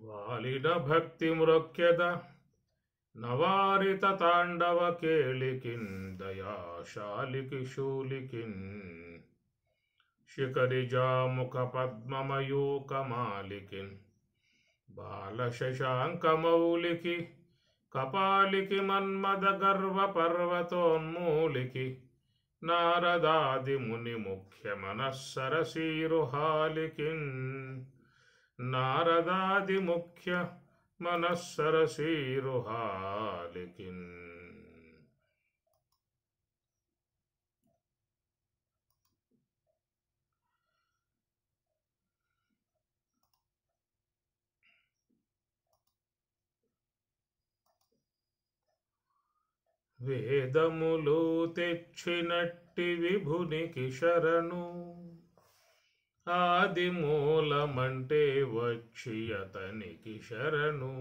వాలిడ భక్తి మ్రొక్కెద నవారిత తాండవ కేళికిన్ దయాశాలికి శూలికిన్ శిఖరిజాముఖ పద్మమయూకమాలికిన్ బాల శశాంకమౌలికి కపాలికి మన్మద గర్వ పర్వతోన్మూలికి నారదాది ముని ముఖ్య మనస్సరసీరుహాలికిన్ నారదాది ముఖ్య మనస్సరసీరుహాలికిన్. వేదములు తెచ్చినట్టి విభునికి శరణు, ఆది మూలమంటే వచ్చి అతనికి శరణు.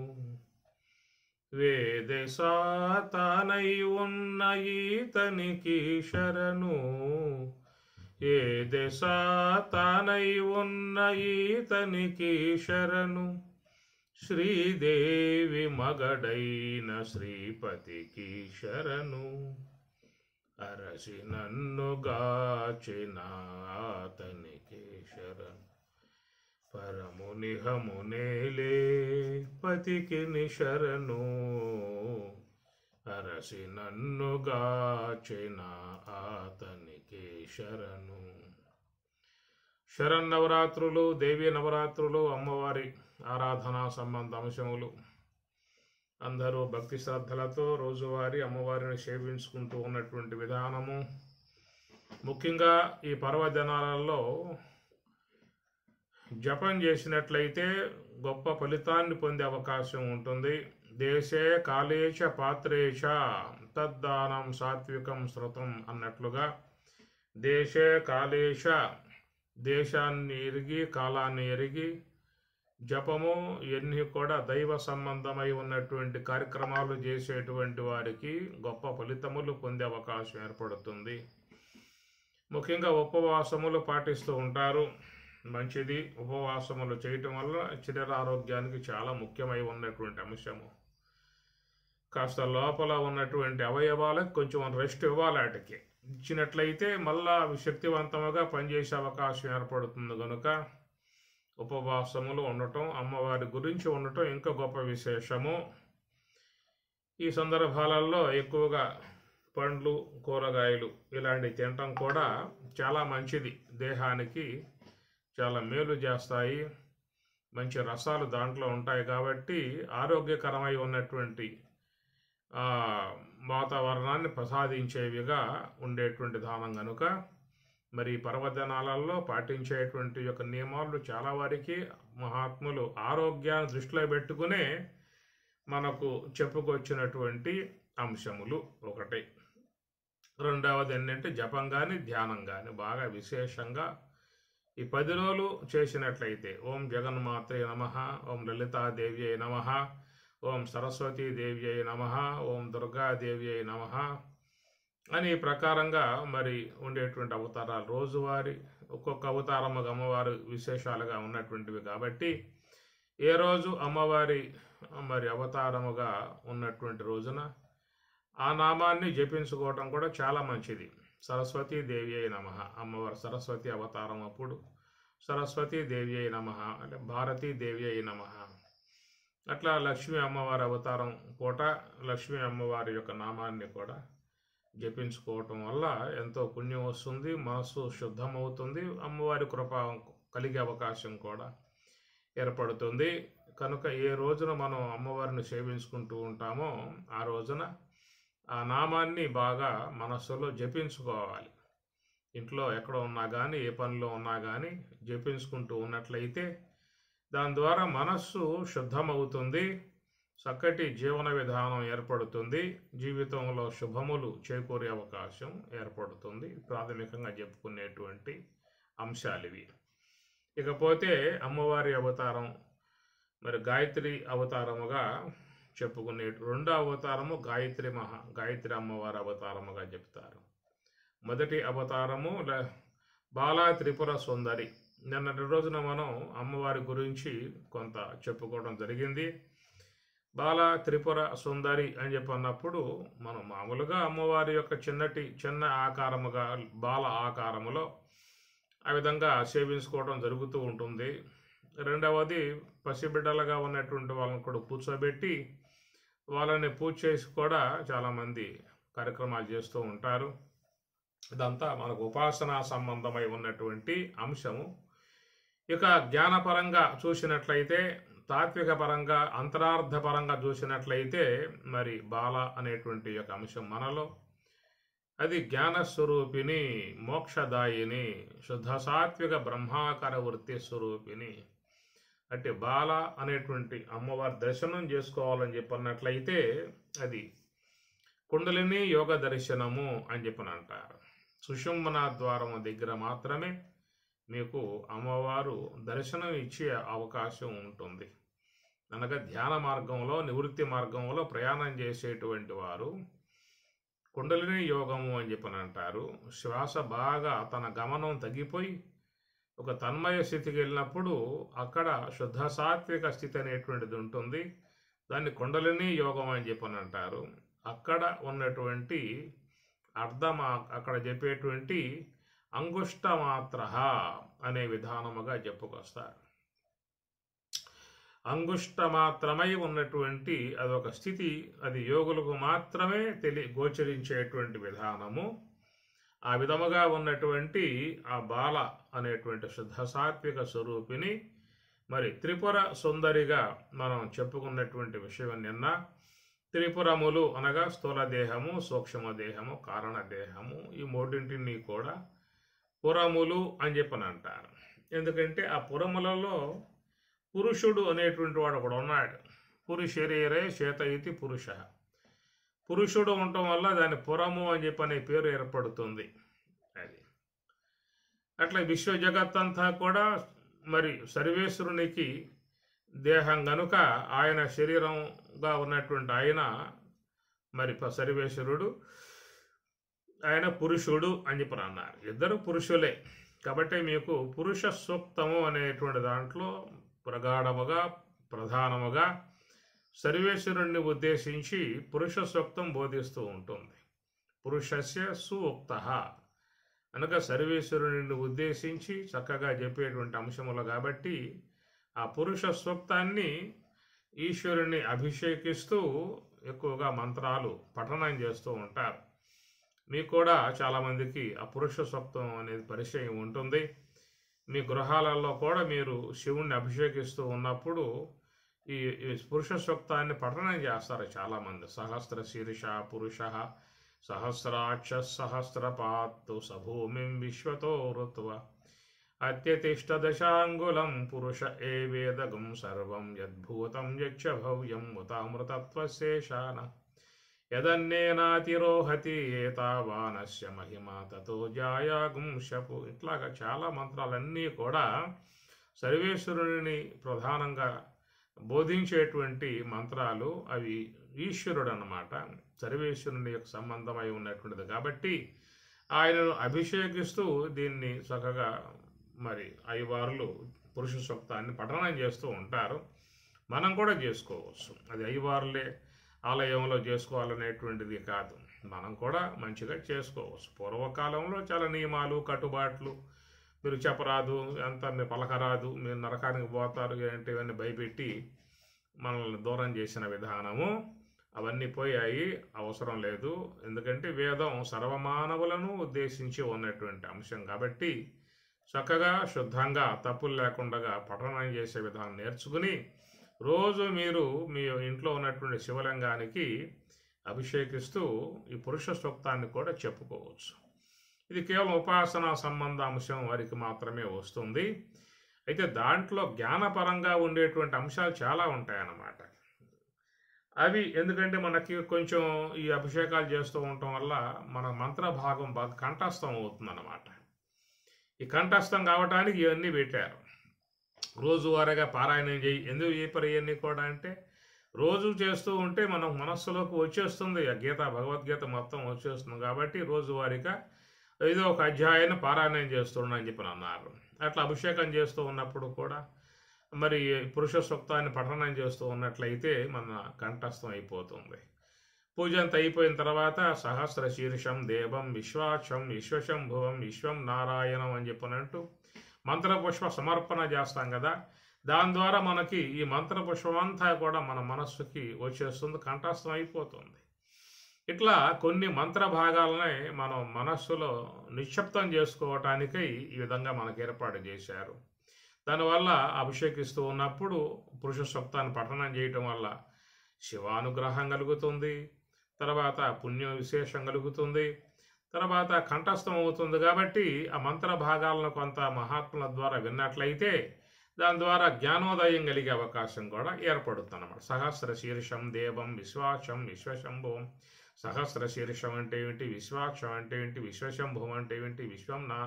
వేదసాతానై ఉన్న ఈతనికి శరణు, ఏదసాతానై ఉన్న ఈతనికి శరణు. శ్రీదేవి మగడైన శ్రీపతికి శరణు, అరసి నన్ను గాచిన అతనికి శరణు. పరమునిహమునేలే పతికి శరణు, అరసి నన్ను గాచిన అతనికి శరణు. శరన్నవరాత్రులు, దేవీ నవరాత్రులు, అమ్మవారి ఆరాధనా సంబంధ అంశములు. అందరూ భక్తి శ్రద్ధలతో రోజువారీ అమ్మవారిని సేవించుకుంటూ ఉన్నటువంటి విధానము. ముఖ్యంగా ఈ పర్వదినాలలో జపం చేసినట్లయితే గొప్ప ఫలితాన్ని పొందే అవకాశం ఉంటుంది. దేశే కాలేశ పాత్రేశ తద్దానం సాత్వికం శృతం అన్నట్లుగా దేశే కాలేశ, దేశాన్ని ఎరిగి కాలాన్ని ఎరిగి జపము ఇవన్నీ కూడా దైవ సంబంధమై ఉన్నటువంటి కార్యక్రమాలు చేసేటువంటి వారికి గొప్ప ఫలితములు పొందే అవకాశం ఏర్పడుతుంది. ముఖ్యంగా ఉపవాసములు పాటిస్తూ ఉంటారు, మంచిది. ఉపవాసములు చేయటం వల్ల శరీర ఆరోగ్యానికి చాలా ముఖ్యమై ఉన్నటువంటి అంశము. కాస్త లోపల ఉన్నటువంటి అవయవాలకు కొంచెం రెస్ట్ ఇవ్వాలి. వాటికి ఇచ్చినట్లయితే మళ్ళా అవి శక్తివంతముగా పనిచేసే అవకాశం ఏర్పడుతుంది. కనుక ఉపవాసములు ఉండటం, అమ్మవారి గురించి ఉండటం ఇంకా గొప్ప విశేషము. ఈ సందర్భాలలో ఎక్కువగా పండ్లు, కూరగాయలు ఇలాంటివి తినటం కూడా చాలా మంచిది. దేహానికి చాలా మేలు చేస్తాయి. మంచి రసాలు దాంట్లో ఉంటాయి కాబట్టి ఆరోగ్యకరమై ఉన్నటువంటి వాతావరణాన్ని ప్రసాదించేవిగా ఉండేటువంటి దానం కనుక మరి పర్వదినాలలో పాటించేటువంటి యొక్క నియమాలు చాలా వారికి మహాత్ములు ఆరోగ్యాన్ని దృష్టిలో పెట్టుకునే మనకు చెప్పుకొచ్చినటువంటి అంశములు ఒకటి. రెండవది ఏంటంటే జపం కానీ ధ్యానం కానీ బాగా విశేషంగా ఈ 10 రోజులు చేసినట్లయితే ఓం జగన్మాత్రే నమః, ఓం లలితాదేవ్యై నమః, ఓం సరస్వతీదేవ్యై నమః, ఓం దుర్గాదేవ్యై నమః అని ప్రకారంగా మరి ఉండేటువంటి అవతారాలు రోజువారి ఒక్కొక్క అవతారముగా అమ్మవారి విశేషాలుగా ఉన్నటువంటివి కాబట్టి ఏ రోజు అమ్మవారి మరి అవతారముగా ఉన్నటువంటి రోజున ఆ నామాన్ని జపించుకోవటం కూడా చాలా మంచిది. సరస్వతీదేవి అయి నమః, అమ్మవారి సరస్వతి అవతారం అప్పుడు సరస్వతీదేవి అయి నమః అంటే భారతీదేవి అయి నమః. అట్లా లక్ష్మీ అమ్మవారి అవతారం పూట లక్ష్మీ అమ్మవారి యొక్క నామాన్ని కూడా జపించుకోవటం వల్ల ఎంతో పుణ్యం వస్తుంది, మనసు శుద్ధమవుతుంది, అమ్మవారి కృప కలిగే అవకాశం కూడా ఏర్పడుతుంది. కనుక ఏ రోజున మనం అమ్మవారిని సేవించుకుంటూ ఉంటామో ఆ రోజున ఆ నామాన్ని బాగా మనస్సులో జపించుకోవాలి. ఇంట్లో ఎక్కడ ఉన్నా కానీ ఏ పనిలో ఉన్నా కానీ జపించుకుంటూ ఉన్నట్లయితే దాని ద్వారా మనస్సు శుద్ధమవుతుంది, చక్కటి జీవన విధానం ఏర్పడుతుంది, జీవితంలో శుభములు చేకూరే అవకాశం ఏర్పడుతుంది. ప్రాథమికంగా చెప్పుకునేటువంటి అంశాలు ఇవి. ఇకపోతే అమ్మవారి అవతారం మరి గాయత్రి అవతారముగా చెప్పుకునే రెండో అవతారము గాయత్రి అమ్మవారి అవతారముగా చెప్తారు. మొదటి అవతారము బాలా త్రిపుర సుందరి నిన్నటి రోజున మనం అమ్మవారి గురించి కొంత చెప్పుకోవడం జరిగింది. బాల త్రిపుర సుందరి అని చెప్పి అన్నప్పుడు మనం మామూలుగా అమ్మవారి యొక్క చిన్న ఆకారముగా బాల ఆకారములో ఆ విధంగా సేవించుకోవడం జరుగుతూ ఉంటుంది. రెండవది పసిబిడ్డలుగా ఉన్నటువంటి వాళ్ళని కూడా కూర్చోబెట్టి వాళ్ళని పూజ చేసి కూడా చాలామంది కార్యక్రమాలు చేస్తూ ఉంటారు. ఇదంతా మనకు ఉపాసనా సంబంధమై ఉన్నటువంటి అంశము. ఇక జ్ఞానపరంగా చూసినట్లయితే, తాత్విక పరంగా, అంతరార్థపరంగా చూసినట్లయితే మరి బాల అనేటువంటి యొక్క అంశం మనలో అది జ్ఞానస్వరూపిణి, మోక్షదాయిని, శుద్ధ సాత్విక బ్రహ్మాకార వృత్తి స్వరూపిణి. అంటే బాల అనేటువంటి అమ్మవారి దర్శనం చేసుకోవాలని చెప్పన్నట్లయితే అది కుండలిని యోగ దర్శనము అని చెప్పని అంటారు. సుషుమ్నా ద్వారం దగ్గర మాత్రమే మీకు అమ్మవారు దర్శనం ఇచ్చే అవకాశం ఉంటుంది. అనగా ధ్యాన మార్గంలో, నివృత్తి మార్గంలో ప్రయాణం చేసేటువంటి వారు కుండలిని యోగము అని చెప్పని అంటారు. శ్వాస బాగా తన గమనం తగ్గిపోయి ఒక తన్మయ స్థితికి వెళ్ళినప్పుడు అక్కడ శుద్ధ సాత్విక స్థితి అనేటువంటిది ఉంటుంది. దాన్ని కుండలిని యోగం అని చెప్పని అంటారు. అక్కడ ఉన్నటువంటి అక్కడ చెప్పేటువంటి అంగుష్టమాత్ర అనే విధానముగా చెప్పుకొస్తారు. అంగుష్టమాత్రమై ఉన్నటువంటి అదొక స్థితి, అది యోగులకు మాత్రమే గోచరించేటువంటి విధానము. ఆ విధముగా ఉన్నటువంటి ఆ బాల అనేటువంటి శుద్ధ సాత్విక స్వరూపిణి మరి త్రిపుర సుందరిగా మనం చెప్పుకున్నటువంటి విషయం నిన్న. త్రిపురములు అనగా స్థూల దేహము, సూక్ష్మ దేహము, కారణ దేహము, ఈ మూడింటిని కూడా పురములు అని చెప్పని అంటారు. ఎందుకంటే ఆ పురములలో పురుషుడు అనేటువంటి వాడు ఒకడు ఉన్నాడు. పురుషరీరే చేత ఇది పురుష. పురుషుడు ఉండటం వల్ల దాని పురము అని చెప్పనే పేరు ఏర్పడుతుంది. అది అట్లా విశ్వ జగత్తంతా కూడా మరి సర్వేశ్వరునికి దేహం గనుక ఆయన శరీరంగా ఉన్నటువంటి ఆయన మరి సర్వేశ్వరుడు, ఆయన పురుషుడు అని చెప్పి అన్నారు. ఇద్దరు పురుషులే. కాబట్టి మీకు పురుష సూక్తము అనేటువంటి దాంట్లో ప్రగాఢముగా ప్రధానముగా సర్వేశ్వరుణ్ణి ఉద్దేశించి పురుష సూక్తం బోధిస్తూ ఉంటుంది. పురుషస్య సూక్త అనగా సర్వేశ్వరుని ఉద్దేశించి చక్కగా చెప్పేటువంటి అంశములు కాబట్టి ఆ పురుష సూక్తాన్ని ఈశ్వరుని అభిషేకిస్తూ ఎక్కువగా మంత్రాలు పఠనం చేస్తూ ఉంటారు. మీకు కూడా చాలామందికి ఆ పురుష సూక్తం అనేది పరిచయం ఉంటుంది. మీ గృహాలలో కూడా మీరు శివుణ్ణి అభిషేకిస్తూ ఉన్నప్పుడు ఈ పురుష సూక్తాన్ని పఠనం చేస్తారు చాలామంది. సహస్ర శీర్ష పురుష సహస్రాక్ష సహస్రపాత్తు సభూమిం విశ్వతో ఋత్వ అత్యతిష్ట దశాంగులం పురుష ఏ వేదగం సర్వం యద్భూతం యచ్చ భవ్యం ఉతామృతత్వశేషాన యదన్నేనాతిరోహతి ఏతావానస్య మహిమ తతో జాయాగుంశపు. ఇట్లాగా చాలా మంత్రాలన్నీ కూడా సర్వేశ్వరుని ప్రధానంగా బోధించేటువంటి మంత్రాలు. అవి ఈశ్వరుడు అన్నమాట, సర్వేశ్వరుని యొక్క సంబంధమై ఉన్నటువంటిది కాబట్టి ఆయనను అభిషేకిస్తూ దీన్ని చక్కగా మరి అయ్యవార్లు పురుష సూక్తాన్ని పఠనం చేస్తూ ఉంటారు. మనం కూడా చేసుకోవచ్చు. అది అయ్యవార్లే ఆలయంలో చేసుకోవాలనేటువంటిది కాదు, మనం కూడా మంచిగా చేసుకోవచ్చు. పూర్వకాలంలో చాలా నియమాలు కట్టుబాట్లు, మీరు చెప్పరాదు, అంతా మీరు పలకరాదు, మీరు నరకానికి పోతారు అంటే ఇవన్నీ భయపెట్టి మనల్ని దూరం చేసిన విధానము అవన్నీ పోయాయి. అవసరం లేదు. ఎందుకంటే వేదం సర్వమానవులను ఉద్దేశించి ఉన్నటువంటి అంశం కాబట్టి చక్కగా శుద్ధంగా తప్పులు లేకుండా పఠనం చేసే విధానం నేర్చుకుని రోజు మీరు మీ ఇంట్లో ఉన్నటువంటి శివలింగానికి అభిషేకిస్తూ ఈ పురుష సూక్తాన్ని కూడా చెప్పుకోవచ్చు. ఇది కేవలం ఉపాసనా సంబంధ అంశం వారికి మాత్రమే వస్తుంది. అయితే దాంట్లో జ్ఞానపరంగా ఉండేటువంటి అంశాలు చాలా ఉంటాయన్నమాట. అవి ఎందుకంటే మనకి కొంచెం ఈ అభిషేకాలు చేస్తూ ఉండటం వల్ల మన మంత్ర భాగం బాగా కంఠస్థం అవుతుందన్నమాట. ఈ కంఠస్థం కావటానికి ఇవన్నీ పెట్టారు. రోజువారీగా పారాయణం చేయి. ఎందుకు ఇవన్నీ కూడా అంటే రోజు చేస్తూ ఉంటే మనం మనస్సులోకి వచ్చేస్తుంది, ఆ గీత భగవద్గీత మొత్తం వచ్చేస్తుంది. కాబట్టి రోజువారీగా ఏదో ఒక అధ్యాయాన్ని పారాయణం చేస్తున్నాను అని చెప్పి అన్నారు. అట్లా అభిషేకం చేస్తూ ఉన్నప్పుడు కూడా మరి పురుష సూక్తాన్ని పఠనం చేస్తూ ఉన్నట్లయితే మన కంఠస్థం అయిపోతుంది. పూజ అంతా అయిపోయిన తర్వాత సహస్ర శీర్షం దేవం విశ్వాక్షం విశ్వశంభువం విశ్వం నారాయణం అని చెప్పినట్టు మంత్రపుష్ప సమర్పణ చేస్తాం కదా. దాని ద్వారా మనకి ఈ మంత్రపుష్పం అంతా కూడా మన మనస్సుకి వచ్చేస్తుంది, కంఠస్థం అయిపోతుంది. ఇట్లా కొన్ని మంత్ర భాగాలనే మనం మనస్సులో నిశ్శబ్దం చేసుకోవటానికై ఈ విధంగా మనకు ఏర్పాటు చేశారు. దానివల్ల అభిషేకిస్తూ ఉన్నప్పుడు పురుష సూక్తాన్ని పఠనం చేయటం వల్ల శివానుగ్రహం కలుగుతుంది, తర్వాత పుణ్య విశేషం కలుగుతుంది, తర్వాత కంఠస్థం అవుతుంది. కాబట్టి ఆ మంత్ర భాగాలను కొంత మహాత్ముల ద్వారా విన్నట్లయితే దాని ద్వారా జ్ఞానోదయం కలిగే అవకాశం కూడా ఏర్పడుతుంది అన్నమాట. సహస్ర శీర్షం దేవం విశ్వాక్షం విశ్వశంభువం. సహస్ర శీర్షం అంటే ఏమిటి, విశ్వాక్షం అంటే ఏంటి, విశ్వశంభువం అంటే ఏంటి, విశ్వం నా,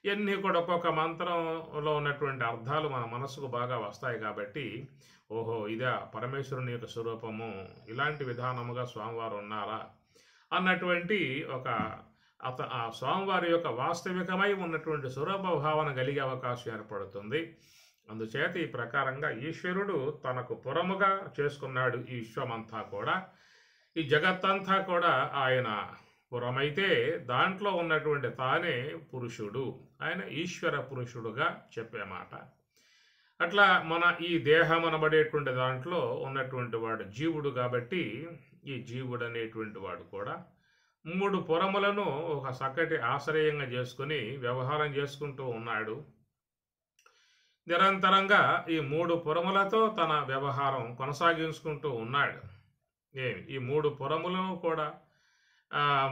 ఇవన్నీ కూడా ఒక్కొక్క మంత్రంలో ఉన్నటువంటి అర్థాలు మన మనసుకు బాగా వస్తాయి. కాబట్టి ఓహో ఇదా పరమేశ్వరుని యొక్క స్వరూపము, ఇలాంటి విధానముగా స్వామివారు ఉన్నారా అన్నటువంటి ఒక ఆ స్వామివారి యొక్క వాస్తవికమై ఉన్నటువంటి స్వరూప భావన కలిగే అవకాశం ఏర్పడుతుంది. అందుచేత ఈ ప్రకారంగా ఈశ్వరుడు తనకు పురముగా చేసుకున్నాడు ఈ విశ్వమంతా కూడా. ఈ జగత్తంతా కూడా ఆయన పురమైతే దాంట్లో ఉన్నటువంటి తానే పురుషుడు, ఆయన ఈశ్వర పురుషుడుగా చెప్పే మాట. అట్లా మన ఈ దేహం అనబడేటువంటి దాంట్లో ఉన్నటువంటి వాడు జీవుడు. కాబట్టి ఈ జీవుడు అనేటువంటి వాడు కూడా 3 పురములను ఒక చక్కటి ఆశ్రయంగా చేసుకుని వ్యవహారం చేసుకుంటూ ఉన్నాడు. నిరంతరంగా ఈ 3 పురములతో తన వ్యవహారం కొనసాగించుకుంటూ ఉన్నాడు. ఈ 3 పురములను కూడా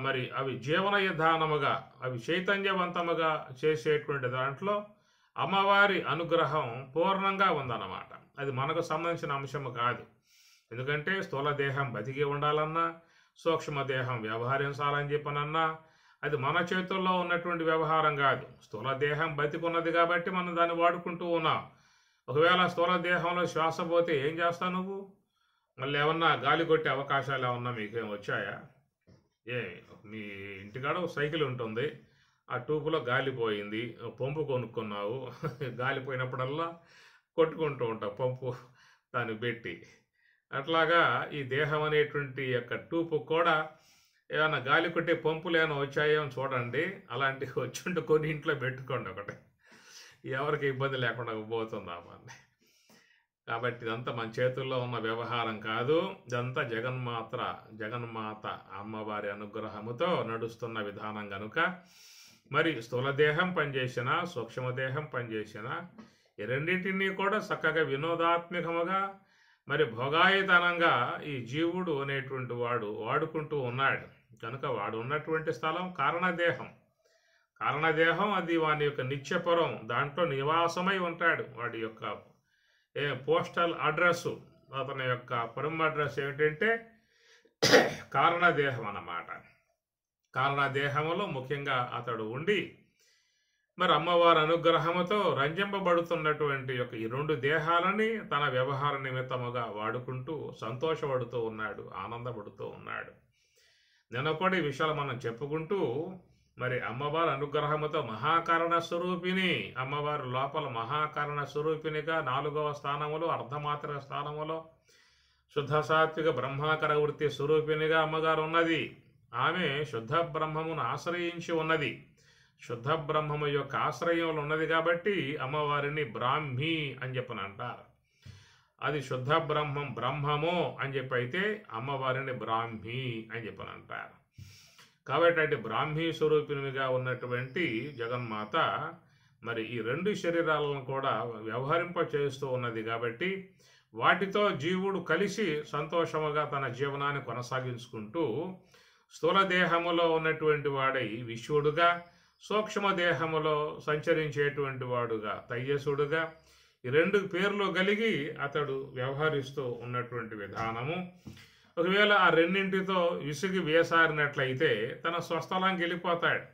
మరి అవి జీవన విధానముగా, అవి చైతన్యవంతముగా చేసేటువంటి దాంట్లో అమ్మవారి అనుగ్రహం పూర్ణంగా ఉందన్నమాట. అది మనకు సంబంధించిన అంశము కాదు. ఎందుకంటే స్థూల దేహం బతికి ఉండాలన్నా, సూక్ష్మదేహం వ్యవహరించాలని చెప్పనన్నా అది మన చేతుల్లో ఉన్నటువంటి వ్యవహారం కాదు. స్థూల దేహం బతికున్నది కాబట్టి మనం దాన్ని వాడుకుంటూ ఉన్నాం. ఒకవేళ స్థూల దేహంలో శ్వాస పోతే ఏం చేస్తావు నువ్వు? మళ్ళీ ఏమన్నా గాలి కొట్టే అవకాశాలు ఏమన్నా మీకేం వచ్చాయా? మీ ఇంటికాడ సైకిల్ ఉంటుంది, ఆ ట్యూబ్లో గాలి పోయింది, పంపు కొనుక్కున్నావు, గాలిపోయినప్పుడల్లా కొట్టుకుంటూ ఉంటావు పంపు దాన్ని పెట్టి. అట్లాగా ఈ దేహం అనేటువంటి యొక్క ట్యూబ్ కూడా ఏమైనా గాలి కొట్టే పంపులు ఏమైనా వచ్చాయో చూడండి. అలాంటివి వచ్చుంటే కొన్ని ఇంట్లో పెట్టుకోండి, ఒకటి ఎవరికి ఇబ్బంది లేకుండా పోతుందామని. కాబట్టి ఇదంతా మన చేతుల్లో ఉన్న వ్యవహారం కాదు. ఇదంతా జగన్మాత అమ్మవారి అనుగ్రహముతో నడుస్తున్న విధానం కనుక మరి స్థూల దేహం పనిచేసినా, సూక్ష్మదేహం పనిచేసినా ఈ రెండింటినీ కూడా చక్కగా వినోదాత్మకముగా మరి భోగాయతనంగా ఈ జీవుడు అనేటువంటి వాడు వాడుకుంటూ ఉన్నాడు. కనుక వాడు ఉన్నటువంటి స్థలం కారణదేహం అది వాని యొక్క నిత్యపురం, దాంట్లో నివాసమై ఉంటాడు. వాడి యొక్క పోస్టల్ అడ్రస్సు, అతని యొక్క పరమ అడ్రస్ ఏమిటంటే కారణదేహం అన్నమాట. కారణదేహంలో ముఖ్యంగా అతడు ఉండి మరి అమ్మవారి అనుగ్రహముతో రంజింపబడుతున్నటువంటి యొక్క ఈ 2 దేహాలని తన వ్యవహార నిమిత్తముగా వాడుకుంటూ సంతోషపడుతూ ఉన్నాడు, ఆనందపడుతూ ఉన్నాడు. నిన్న కూడా ఈ విషయాలు మనం చెప్పుకుంటూ మరి అమ్మవారి అనుగ్రహముతో మహాకారణ స్వరూపిణి, అమ్మవారి లోపల మహాకారణ స్వరూపిణిగా 4వ స్థానములో అర్ధమాత్ర స్థానములో శుద్ధ సాత్విక బ్రహ్మాకర వృత్తి స్వరూపిణిగా అమ్మగారు ఉన్నది. ఆమె శుద్ధ బ్రహ్మమును ఆశ్రయించి ఉన్నది. శుద్ధ బ్రహ్మము యొక్క ఆశ్రయంలో ఉన్నది కాబట్టి అమ్మవారిని బ్రాహ్మి అని చెప్పని అంటారు. అది శుద్ధ బ్రహ్మము అని చెప్పి అయితే అమ్మవారిని బ్రాహ్మి అని చెప్పని అంటారు. కాబట్టి అంటే బ్రాహ్మీ స్వరూపిణిగా ఉన్నటువంటి జగన్మాత మరి ఈ 2 శరీరాలను కూడా వ్యవహరింప చేస్తూ ఉన్నది. కాబట్టి వాటితో జీవుడు కలిసి సంతోషముగా తన జీవనాన్ని కొనసాగించుకుంటూ స్థూల దేహములో ఉన్నటువంటి వాడై విశ్వడుగా, సూక్ష్మదేహములో సంచరించేటువంటి వాడుగా తైజసుడుగా ఈ 2 పేర్లు కలిగి అతడు వ్యవహరిస్తూ ఉన్నటువంటి విధానము. ఒకవేళ ఆ రెండింటితో విసిగి వేసారినట్లయితే తన స్వస్థలంకి వెళ్ళిపోతాడు.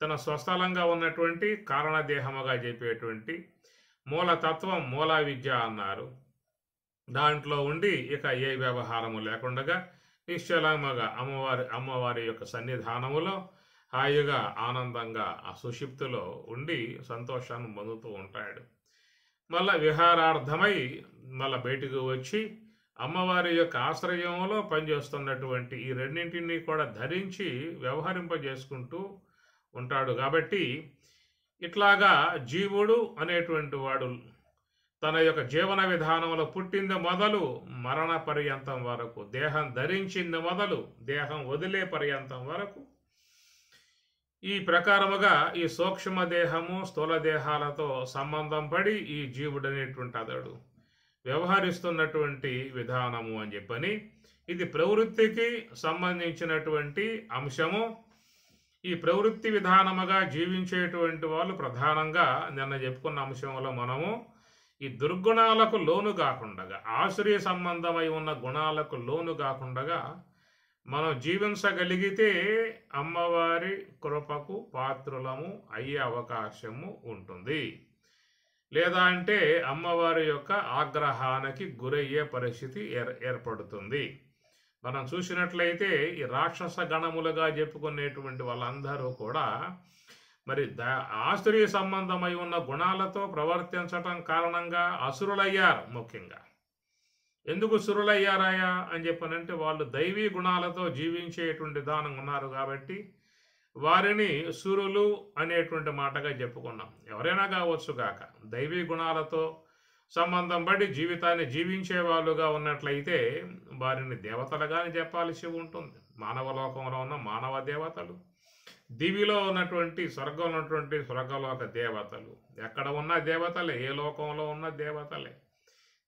తన స్వస్థలంగా ఉన్నటువంటి కారణదేహముగా చెప్పేటువంటి మూలతత్వం, మూల విద్య అన్నారు. దాంట్లో ఉండి ఇక ఏ వ్యవహారము లేకుండా నిశ్చలముగా అమ్మవారి యొక్క సన్నిధానములో హాయిగా ఆనందంగా ఆ సుషిప్తిలో ఉండి సంతోషాన్ని పొందుతూ ఉంటాడు. మళ్ళా విహారార్థమై మళ్ళా బయటకు వచ్చి అమ్మవారి యొక్క ఆశ్రయంలో పనిచేస్తున్నటువంటి ఈ రెండింటినీ కూడా ధరించి వ్యవహరింపజేసుకుంటూ ఉంటాడు. కాబట్టి ఇట్లాగా జీవుడు అనేటువంటి వాడు తన యొక్క జీవన విధానంలో పుట్టింది మొదలు మరణ పర్యంతం వరకు, దేహం ధరించింది మొదలు దేహం వదిలే పర్యంతం వరకు ఈ ప్రకారముగా ఈ సూక్ష్మ దేహము స్థూల దేహాలతో సంబంధం పడి ఈ జీవుడు అనేటువంటి అతడు వ్యవహరిస్తున్నటువంటి విధానము అని చెప్పని, ఇది ప్రవృత్తికి సంబంధించినటువంటి అంశము. ఈ ప్రవృత్తి విధానముగా జీవించేటువంటి వాళ్ళు ప్రధానంగా నిన్న చెప్పుకున్న అంశంలో మనము ఈ దుర్గుణాలకు లోను కాకుండా, ఆశ్రయ సంబంధమై ఉన్న గుణాలకు లోను కాకుండా మనం జీవించగలిగితే అమ్మవారి కృపకు పాత్రులము అయ్యే అవకాశము ఉంటుంది. లేదా అంటే అమ్మవారి యొక్క ఆగ్రహానికి గురయ్యే పరిస్థితి ఏర్పడుతుంది. మనం చూసినట్లయితే ఈ రాక్షస గణములుగా చెప్పుకునేటువంటి వాళ్ళందరూ కూడా మరి ఆశ్రయ సంబంధమై ఉన్న గుణాలతో ప్రవర్తించటం కారణంగా అసురులయ్యారు. ముఖ్యంగా ఎందుకు సురులయ్యారాయా అని చెప్పనంటే వాళ్ళు దైవీ గుణాలతో జీవించేటువంటి విధానం ఉన్నారు కాబట్టి వారిని సురులు అనేటువంటి మాటగా చెప్పుకున్నాం. ఎవరైనా కావచ్చు కాక దైవీ గుణాలతో సంబంధం పడి జీవితాన్ని జీవించే వాళ్ళుగా ఉన్నట్లయితే వారిని దేవతలుగానే చెప్పాల్సి ఉంటుంది. మానవ లోకంలో ఉన్న మానవ దేవతలు, దివిలో ఉన్నటువంటి స్వర్గంలో ఉన్నటువంటి స్వర్గలోక దేవతలు, ఎక్కడ ఉన్న దేవతలే, ఏ లోకంలో ఉన్న దేవతలే,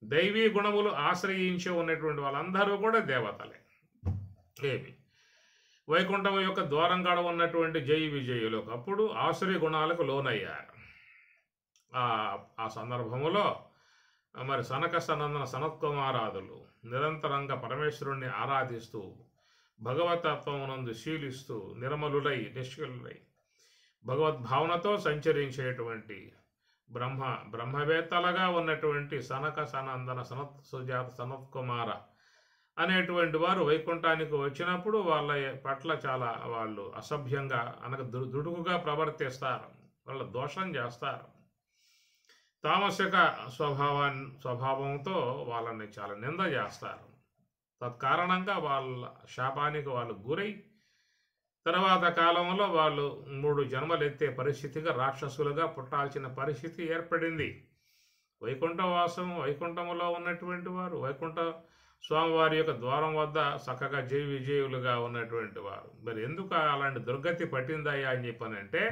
దైవీ గుణములు ఆశ్రయించి ఉన్నటువంటి వాళ్ళందరూ కూడా దేవతలే. ఏమి వైకుంఠం యొక్క ద్వారంగాడ ఉన్నటువంటి జై విజయులు అప్పుడు ఆశ్రయ గుణాలకు లోనయ్యారు. ఆ సందర్భములో మరి సనక సనందన సనత్కుమారాదులు నిరంతరంగా పరమేశ్వరుణ్ణి ఆరాధిస్తూ భగవతత్వమునందు శీలిస్తూ నిర్మలులై నిష్కలులై భగవద్భావనతో సంచరించేటువంటి బ్రహ్మవేత్తలుగా ఉన్నటువంటి సనక సనందన సనత్ సుజాత సనత్కుమార అనేటువంటి వారు వైకుంఠానికి వచ్చినప్పుడు వాళ్ళ పట్ల చాలా వాళ్ళు అసభ్యంగా అనగా దుడుకుగా ప్రవర్తిస్తారు, వాళ్ళ దోషం చేస్తారు. తామసిక స్వభావంతో వాళ్ళని చాలా నింద చేస్తారు. తత్కారణంగా వాళ్ళ శాపానికి వాళ్ళు గురై తర్వాత కాలంలో వాళ్ళు 3 జన్మలు ఎత్తే పరిస్థితిగా రాక్షసులుగా పుట్టాల్సిన పరిస్థితి ఏర్పడింది. వైకుంఠవాసం వైకుంఠములో ఉన్నటువంటి వారు వైకుంఠ స్వామివారి యొక్క ద్వారం వద్ద చక్కగా జై విజయులుగా ఉన్నటువంటి వారు మరి ఎందుకు అలాంటి దుర్గతి పట్టిందయ్యా అని చెప్పనంటే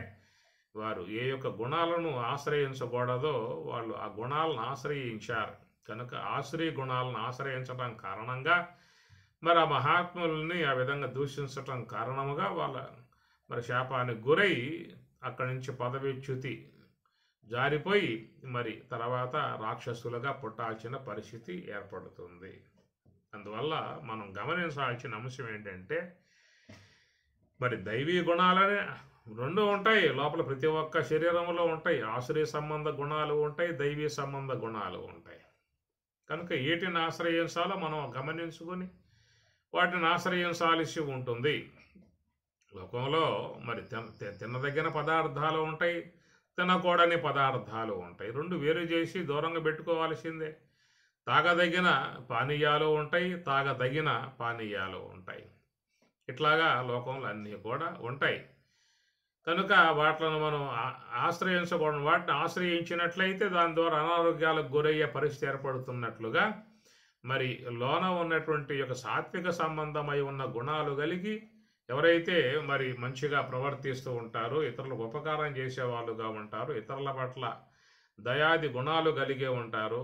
వారు ఏ యొక్క గుణాలను ఆశ్రయించకూడదో వాళ్ళు ఆ గుణాలను ఆశ్రయించారు. కనుక ఆశ్రయ గుణాలను ఆశ్రయించడం కారణంగా మరి ఆ మహాత్ముల్ని ఆ విధంగా దూషించటం కారణముగా వాళ్ళ మరి శాపానికి గురై అక్కడి నుంచి పదవిచ్యుతి జారిపోయి మరి తర్వాత రాక్షసులుగా పుట్టాల్సిన పరిస్థితి ఏర్పడుతుంది. అందువల్ల మనం గమనించాల్సిన అంశం ఏంటంటే మరి దైవీ గుణాలనే 2 ఉంటాయి లోపల, ప్రతి ఒక్క శరీరంలో ఉంటాయి. ఆశ్రయ సంబంధ గుణాలు ఉంటాయి, దైవీ సంబంధ గుణాలు ఉంటాయి. కనుక ఏటిని ఆశ్రయించాలో మనం గమనించుకొని వాటిని ఆశ్రయించాల్సి ఉంటుంది. లోకంలో మరి తినదగిన పదార్థాలు ఉంటాయి, తినకూడని పదార్థాలు ఉంటాయి. 2 వేరు చేసి దూరంగా పెట్టుకోవాల్సిందే. తాగదగిన పానీయాలు ఉంటాయి, తాగదగిన పానీయాలు ఉంటాయి. ఇట్లాగా లోకంలో అన్నీ కూడా ఉంటాయి. కనుక వాటిని మనం ఆశ్రయించకూడదు. వాటిని ఆశ్రయించినట్లయితే దాని ద్వారా అనారోగ్యాలకు గురయ్యే పరిస్థితి ఏర్పడుతున్నట్లుగా మరి లోన ఉన్నటువంటి యొక్క సాత్విక సంబంధమై ఉన్న గుణాలు కలిగి ఎవరైతే మరి మంచిగా ప్రవర్తిస్తూ ఉంటారో, ఇతరులకు ఉపకారం చేసేవాళ్ళుగా ఉంటారు, ఇతరుల పట్ల దయాది గుణాలు కలిగే ఉంటారు,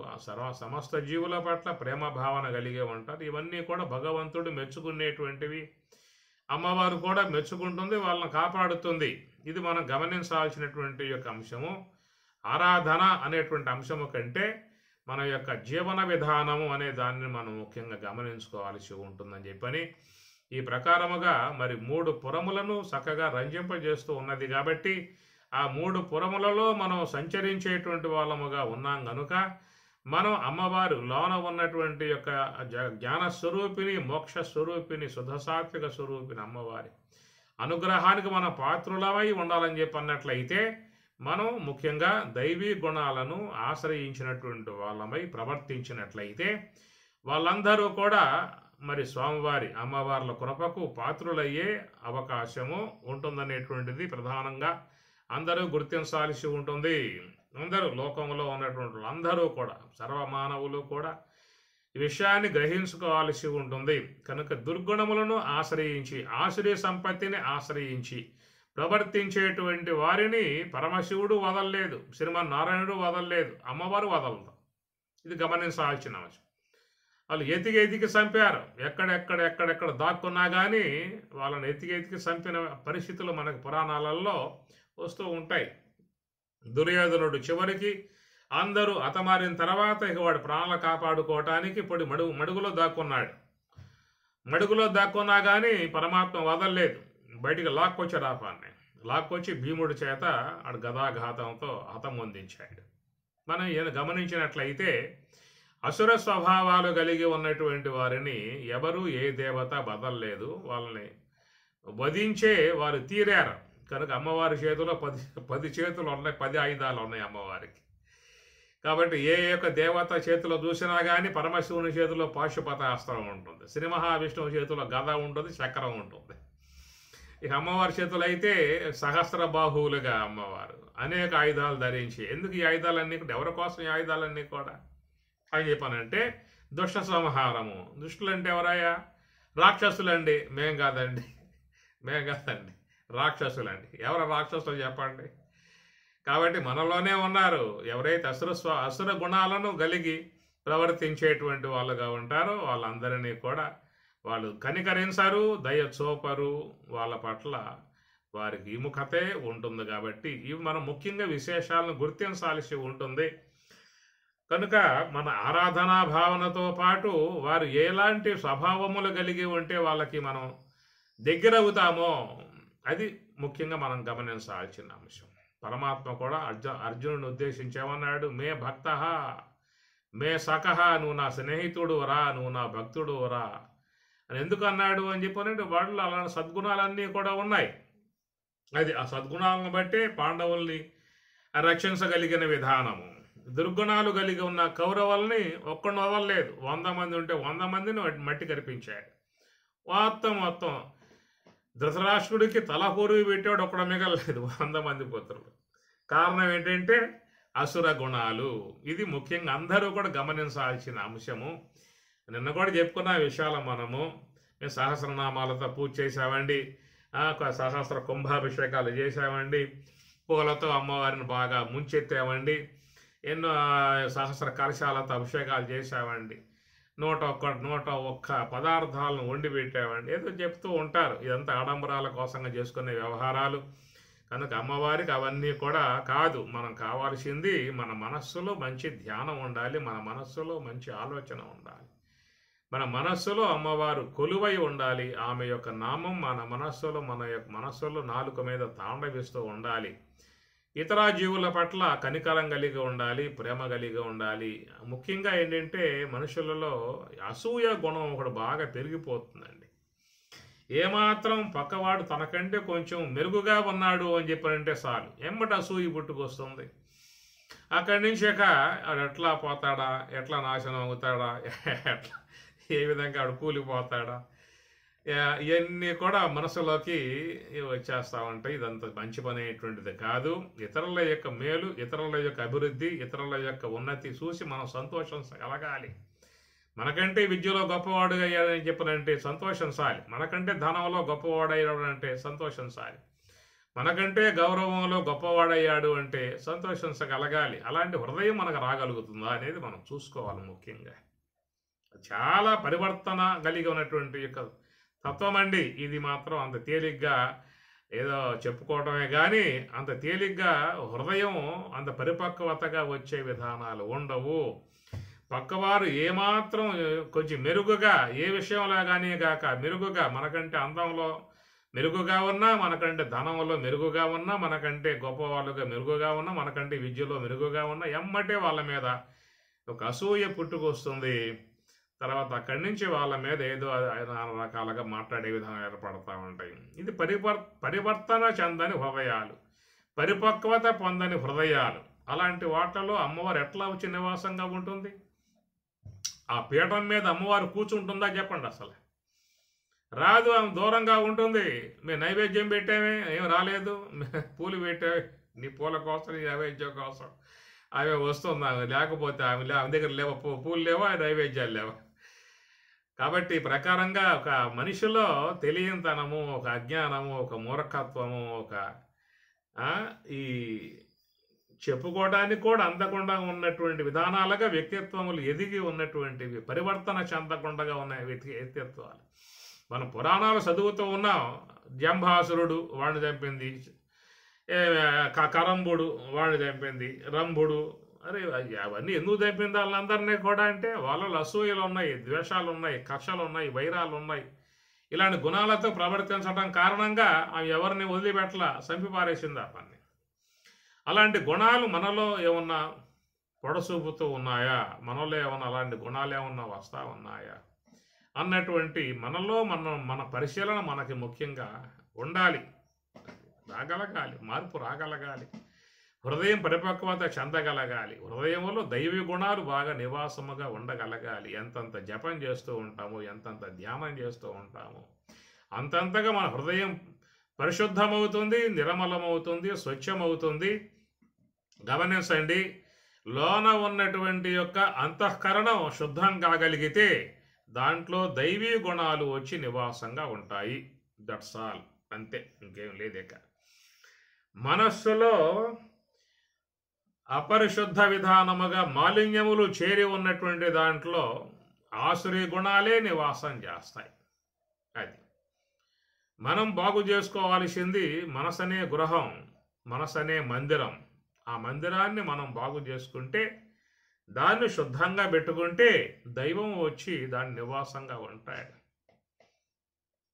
సమస్త జీవుల పట్ల ప్రేమ భావన కలిగే ఉంటారు. ఇవన్నీ కూడా భగవంతుడు మెచ్చుకునేటువంటివి. అమ్మవారు కూడా మెచ్చుకుంటుంది, వాళ్ళని కాపాడుతుంది. ఇది మనం గమనించాల్సినటువంటి యొక్క అంశము. ఆరాధన అనేటువంటి అంశము కంటే మన యొక్క జీవన విధానము అనే దాన్ని మనం ముఖ్యంగా గమనించుకోవాల్సి ఉంటుందని చెప్పని ఈ ప్రకారముగా మరి 3 పురములను చక్కగా రంజింపజేస్తూ ఉన్నది. కాబట్టి ఆ 3 పురములలో మనం సంచరించేటువంటి వాళ్ళముగా ఉన్నాం కనుక మనం అమ్మవారు లోన ఉన్నటువంటి యొక్క జ్ఞాన స్వరూపిణి, మోక్ష స్వరూపిణి, శుద్ధ సాత్విక స్వరూపిణి అమ్మవారి అనుగ్రహానికి మనం పాత్రులమై ఉండాలని చెప్పి అన్నట్లయితే మనం ముఖ్యంగా దైవీ గుణాలను ఆశ్రయించినటువంటి వాళ్ళమై ప్రవర్తించినట్లయితే వాళ్ళందరూ కూడా మరి స్వామివారి అమ్మవార్ల కృపకు పాత్రులయ్యే అవకాశము ఉంటుందనేటువంటిది ప్రధానంగా అందరూ గుర్తించాల్సి ఉంటుంది. అందరూ లోకంలో ఉన్నటువంటి అందరూ కూడా సర్వమానవులు కూడా ఈ విషయాన్ని గ్రహించుకోవాల్సి ఉంటుంది. కనుక దుర్గుణములను ఆశ్రయించి ఆశ్రయ సంపత్తిని ఆశ్రయించి ప్రవర్తించేటువంటి వారిని పరమశివుడు వదలలేదు, శ్రీమన్నారాయణుడు వదలలేదు, అమ్మవారు వదలదు. ఇది గమనించాల్సిన అవసరం. వాళ్ళు ఎతికి చంపారు. ఎక్కడెక్కడ దాక్కున్నా కానీ వాళ్ళని ఎతికి చంపిన పరిస్థితులు మనకు పురాణాలలో వస్తూ ఉంటాయి. దుర్యోధనుడు చివరికి అందరూ హతమారిన తర్వాత ఇక వాడు ప్రాణాలు కాపాడుకోవటానికి మడుగులో దాక్కున్నాడు. మడుగులో దాక్కున్నా కానీ పరమాత్మ వదలలేదు, బయటికి లాక్కొచ్చాడు. ఆపాన్ని లాక్కొచ్చి భీముడి చేత ఆడు గదాఘాతంతో హతం పొందించాడు. మనం గమనించినట్లయితే అసుర స్వభావాలు కలిగి ఉన్నటువంటి వారిని ఎవరు ఏ దేవత బదలలేదు, వాళ్ళని వధించే వారు తీరారు. కనుక అమ్మవారి చేతిలో 10 చేతులు ఉన్నాయి, 10 ఆయుధాలు ఉన్నాయి అమ్మవారికి. కాబట్టి ఏ యొక్క దేవత చేతిలో చూసినా కానీ పరమశివుని చేతిలో పాశుపతాస్త్రం ఉంటుంది, శ్రీ మహావిష్ణువు చేతిలో గద ఉంటుంది, చక్రం ఉంటుంది. ఇక అమ్మవారి చేతులు అయితే సహస్ర బాహువులుగా అమ్మవారు అనేక ఆయుధాలు ధరించి. ఎందుకు ఈ ఆయుధాలన్నీ కూడా, ఎవరి కోసం ఈ ఆయుధాలన్నీ కూడా అని చెప్పానంటే దుష్ట సంహారము. దుష్టులు అంటే ఎవరయ్యా? రాక్షసులండి. మేం కాదండి, రాక్షసులండి. ఎవరు రాక్షసులు చెప్పండి? కాబట్టి మనలోనే ఉన్నారు. ఎవరైతే అసుర గుణాలను కలిగి ప్రవర్తించేటువంటి వాళ్ళుగా ఉంటారో వాళ్ళందరినీ కూడా వాళ్ళు కనికరించరు, దయ చూపరు, వాళ్ళ పట్ల వారికి విముఖతే ఉంటుంది. కాబట్టి ఇవి మనం ముఖ్యంగా విశేషాలను గుర్తించాల్సి ఉంటుంది. కనుక మన ఆరాధనా భావనతో పాటు వారు ఎలాంటి స్వభావములు కలిగి ఉంటే వాళ్ళకి మనం దగ్గరవుతామో అది ముఖ్యంగా మనం గమనించాల్సిన అంశం. పరమాత్మ కూడా అర్జునుడిని ఉద్దేశించేమన్నాడు, మే భక్త మే సఖ, నువ్వు నా స్నేహితుడు రా, నువ్వు నా భక్తుడు రా అని ఎందుకు అన్నాడు అని చెప్పానంటే వాళ్ళు అలాంటి సద్గుణాలన్నీ కూడా ఉన్నాయి. అది ఆ సద్గుణాలను బట్టే పాండవుల్ని రక్షించగలిగిన విధానము. దుర్గుణాలు కలిగి ఉన్న కౌరవుల్ని ఒక్కడిని వదలలేదు. 100 మంది ఉంటే 100 మందిని మట్టి కనిపించాడు. మొత్తం ధృతరాష్ట్రుడికి తలహూరువి పెట్టాడు, ఒక్కడ మిగలలేదు 100 మంది పుత్రులు. కారణం ఏంటంటే అసుర గుణాలు. ఇది ముఖ్యంగా అందరూ కూడా గమనించాల్సిన అంశము. నిన్న కూడా చెప్పుకున్న విషయాలు మేము సహస్రనామాలతో పూజ చేసామండి, సహస్ర కుంభాభిషేకాలు చేసామండి, పూలతో అమ్మవారిని బాగా ముంచెత్తామండి, ఎన్నో సహస్ర కలశాలతో అభిషేకాలు చేసామండి, 101 పదార్థాలను వండి పెట్టామండి, ఏదో చెప్తూ ఉంటారు. ఇదంతా ఆడంబరాల కోసంగా చేసుకునే వ్యవహారాలు. కనుక అమ్మవారికి అవన్నీ కూడా కాదు. మనం కావాల్సింది మన మనస్సులో మంచి ధ్యానం ఉండాలి, మన మనస్సులో మంచి ఆలోచన ఉండాలి, మన మనస్సులో అమ్మవారు కొలువై ఉండాలి. ఆమె యొక్క నామం మన మనస్సులో నాలుక మీద తాండవిస్తూ ఉండాలి. ఇతర జీవుల పట్ల కనికరం కలిగి ఉండాలి, ప్రేమ కలిగి ఉండాలి. ముఖ్యంగా ఏంటంటే మనుషులలో అసూయ గుణం ఒకటి బాగా పెరిగిపోతుందండి. ఏమాత్రం పక్కవాడు తనకంటే కొంచెం మెరుగుగా ఉన్నాడు అని చెప్పారంటే చాలు ఎమ్మటి అసూయ పుట్టుకొస్తుంది. అక్కడి నుంచి ఆడు ఎట్లా పోతాడా, ఎట్లా నాశనం అవుతాడా, ఎట్లా ఏ విధంగా ఆడు కూలిపోతాడా, ఇవన్నీ కూడా మనసులోకి వచ్చేస్తూ ఉంటాయి. ఇదంతా మంచి పని అనేటువంటిది కాదు. ఇతరుల యొక్క మేలు, ఇతరుల యొక్క అభివృద్ధి, ఇతరుల యొక్క ఉన్నతి చూసి మనం సంతోషం కలగాలి. మనకంటే విద్యలో గొప్పవాడు అయ్యాడని చెప్పనంటే సంతోషించాలి, మనకంటే ధనంలో గొప్పవాడయ్యాడు అంటే సంతోషించాలి, మనకంటే గౌరవంలో గొప్పవాడయ్యాడు అంటే సంతోషించగలగాలి. అలాంటి హృదయం మనకు రాగలుగుతుందా అనేది మనం చూసుకోవాలి. ముఖ్యంగా చాలా పరివర్తన కలిగి ఉన్నటువంటి యొక్క తత్వం అండి ఇది. మాత్రం అంత తేలిగ్గా ఏదో చెప్పుకోవటమే కానీ అంత తేలిగ్గా హృదయం అంత పరిపక్వతగా వచ్చే విధానాలు ఉండవు. పక్కవారు ఏమాత్రం కొంచెం మెరుగుగా ఏ విషయంలో కానీ కాక మెరుగుగా మనకంటే అందంలో మెరుగుగా ఉన్నా, మనకంటే ధనంలో మెరుగుగా ఉన్నా, మనకంటే గొప్పవాళ్ళుగా మెరుగుగా ఉన్నా, మనకంటే విద్యలో మెరుగుగా ఉన్నా ఎమ్మటే వాళ్ళ మీద ఒక అసూయ పుట్టుకొస్తుంది. తర్వాత అక్కడి నుంచి వాళ్ళ మీద ఏదో నానా రకాలుగా మాట్లాడే విధానం ఏర్పడతా ఉంటాయి. ఇది పరివర్తన చెందని హృదయాలు, పరిపక్వత పొందని హృదయాలు. అలాంటి వాటిలో అమ్మవారు ఎట్లా వచ్చి నివాసంగా ఉంటుంది? ఆ పీఠం మీద అమ్మవారు కూర్చుంటుందా చెప్పండి? అసలు రాదు. ఆమె దూరంగా ఉంటుంది. మేము నైవేద్యం పెట్టామే, ఏం రాలేదు. పూలు పెట్టామే, నీ పూల కోసం, నీ నైవేద్యం కోసం ఆమె వస్తుంది. ఆమె లేకపోతే ఆమె దగ్గర లేవా, పూలు లేవా, నైవేద్యాలు లేవా. కాబట్టి ఈ ప్రకారంగా ఒక మనిషిలో తెలియనితనము, ఒక అజ్ఞానము, ఒక మూర్ఖత్వము, ఒక ఈ చెప్పుకోవడానికి కూడా అందకుండా ఉన్నటువంటి విధానాలుగా వ్యక్తిత్వములు ఎదిగి ఉన్నటువంటివి, పరివర్తన చెందకుండా ఉన్న వ్యక్తిత్వాలు. మనం పురాణాలు చదువుతూ ఉన్నాం. జంభాసురుడు వాడిని చంపింది, కరంబుడు వాడిని చంపింది, రంభుడు. అరే అవన్నీ ఎందుకు చంపింది వాళ్ళందరినీ కూడా అంటే వాళ్ళలో అసూయలు ఉన్నాయి, ద్వేషాలు ఉన్నాయి, కక్షలు ఉన్నాయి, వైరాలు ఉన్నాయి. ఇలాంటి గుణాలతో ప్రవర్తించడం కారణంగా ఆమె ఎవరిని వదిలిపెట్టలా, చంపిపారేసింది ఆ పని. అలాంటి గుణాలు మనలో ఏమన్నా పొడసూపుతూ ఉన్నాయా, మనలో ఏమన్నా అలాంటి గుణాలు ఏమన్నా వస్తూ ఉన్నాయా అన్నటువంటి మనలో మన పరిశీలన మనకి ముఖ్యంగా ఉండాలి. రాగలగాలి, మార్పు రాగలగాలి, హృదయం పరిపక్వత చెందగలగాలి, హృదయంలో దైవీ గుణాలు బాగా నివాసముగా ఉండగలగాలి. ఎంతంత జపం చేస్తూ ఉంటాము, ఎంతంత ధ్యానం చేస్తూ ఉంటాము, అంతంతగా మన హృదయం పరిశుద్ధమవుతుంది, నిర్మలమవుతుంది, స్వచ్ఛమవుతుంది. గమనించండి, లోన ఉన్నటువంటి యొక్క అంతఃకరణం శుద్ధం కాగలిగితే దాంట్లో దైవీ గుణాలు వచ్చి నివాసంగా ఉంటాయి. దట్స్ ఆల్, అంతే, ఇంకేం లేదేక. మనస్సులో అపరిశుద్ధ విధానముగా మాలిన్యములు చేరి ఉన్నటువంటి దాంట్లో ఆసురీ గుణాలే నివాసం చేస్తాయి. అది మనం బాగు చేసుకోవాల్సింది మనసనే గృహం, మనసనే మందిరం. ఆ మందిరాన్ని మనం బాగు చేసుకుంటే, దాన్ని శుద్ధంగా పెట్టుకుంటే దైవం వచ్చి దాని నివాసంగా ఉంటాడు.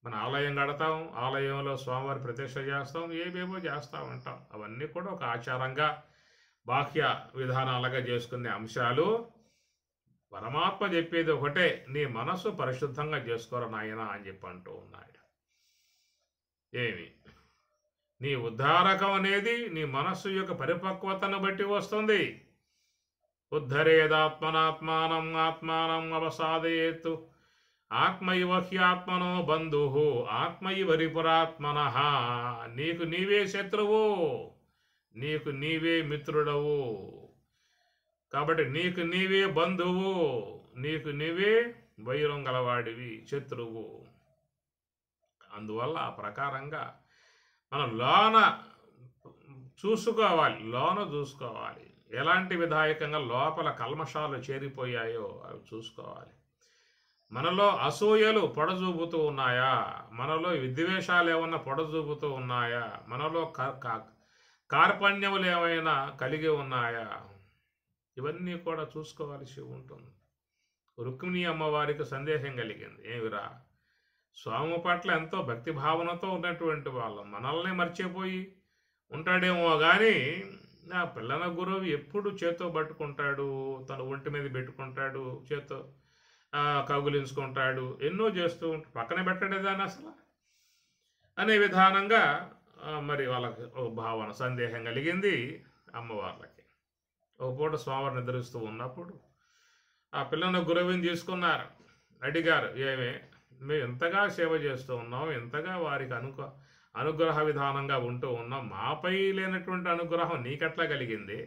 మన ఆలయం కడతాం, ఆలయంలో స్వామివారి ప్రతిష్ఠ చేస్తాం, ఏమేమో చేస్తూ ఉంటాం. అవన్నీ కూడా ఒక ఆచారంగా బాహ్య విధానాలుగా చేసుకునే అంశాలు. పరమాత్మ చెప్పేది ఒకటే, నీ మనసు పరిశుద్ధంగా చేసుకోరా నాయనా అని చెప్పి అంటూ ఉన్నాడు. ఏమి నీ ఉద్ధారకం అనేది నీ మనస్సు యొక్క పరిపక్వతను బట్టి వస్తుంది. ఉద్ధరేదాత్మనాత్మానం ఆత్మానం అవసాదయేత్ ఆత్మైవ హ్యాత్మనో బంధు ఆత్మైవ రిపురాత్మన. నీకు నీవే శత్రువు, నీకు నీవే మిత్రుడవు. కాబట్టి నీకు నీవే బంధువు, నీకు నీవే వైరం గలవాడివి, శత్రువు. అందువల్ల ఆ ప్రకారంగా మనం లోన చూసుకోవాలి. ఎలాంటి విధాయకంగా లోపల కల్మషాలు చేరిపోయాయో అవి చూసుకోవాలి. మనలో అసూయలు పొడజూపుతూ ఉన్నాయా, మనలో విద్వేషాలు ఏమన్నా పొడజూపుతూ ఉన్నాయా, మనలో కార్పణ్యములు ఏమైనా కలిగి ఉన్నాయా, ఇవన్నీ కూడా చూసుకోవాల్సి ఉంటుంది. రుక్మిణి అమ్మవారికి సందేహం కలిగింది. ఏమిరా, స్వామి పట్ల ఎంతో భక్తి భావనతో ఉన్నటువంటి వాళ్ళం మనల్ని మర్చిపోయి ఉంటాడేమో కానీ నా పిల్లల గురువు ఎప్పుడు చేత్తో పట్టుకుంటాడు, తన ఒంటి మీద పెట్టుకుంటాడు, చేత్తో కగులించుకుంటాడు, ఎన్నో చేస్తూ ఉంటాడు, పక్కన పెట్టడేదాన్ని అసలు అనే విధానంగా మరి వాళ్ళకి ఒక భావన, సందేహం కలిగింది అమ్మవార్లకి. ఒక పూట స్వామివారు నిద్రిస్తూ ఉన్నప్పుడు ఆ పిల్లల గురువుని తీసుకున్నారు, అడిగారు, ఏమే మేము ఎంతగా సేవ చేస్తూ ఉన్నాం, ఎంతగా వారికి అనుగ్రహ విధానంగా ఉంటూ ఉన్నాం, మాపై లేనటువంటి అనుగ్రహం నీకెట్లా కలిగింది?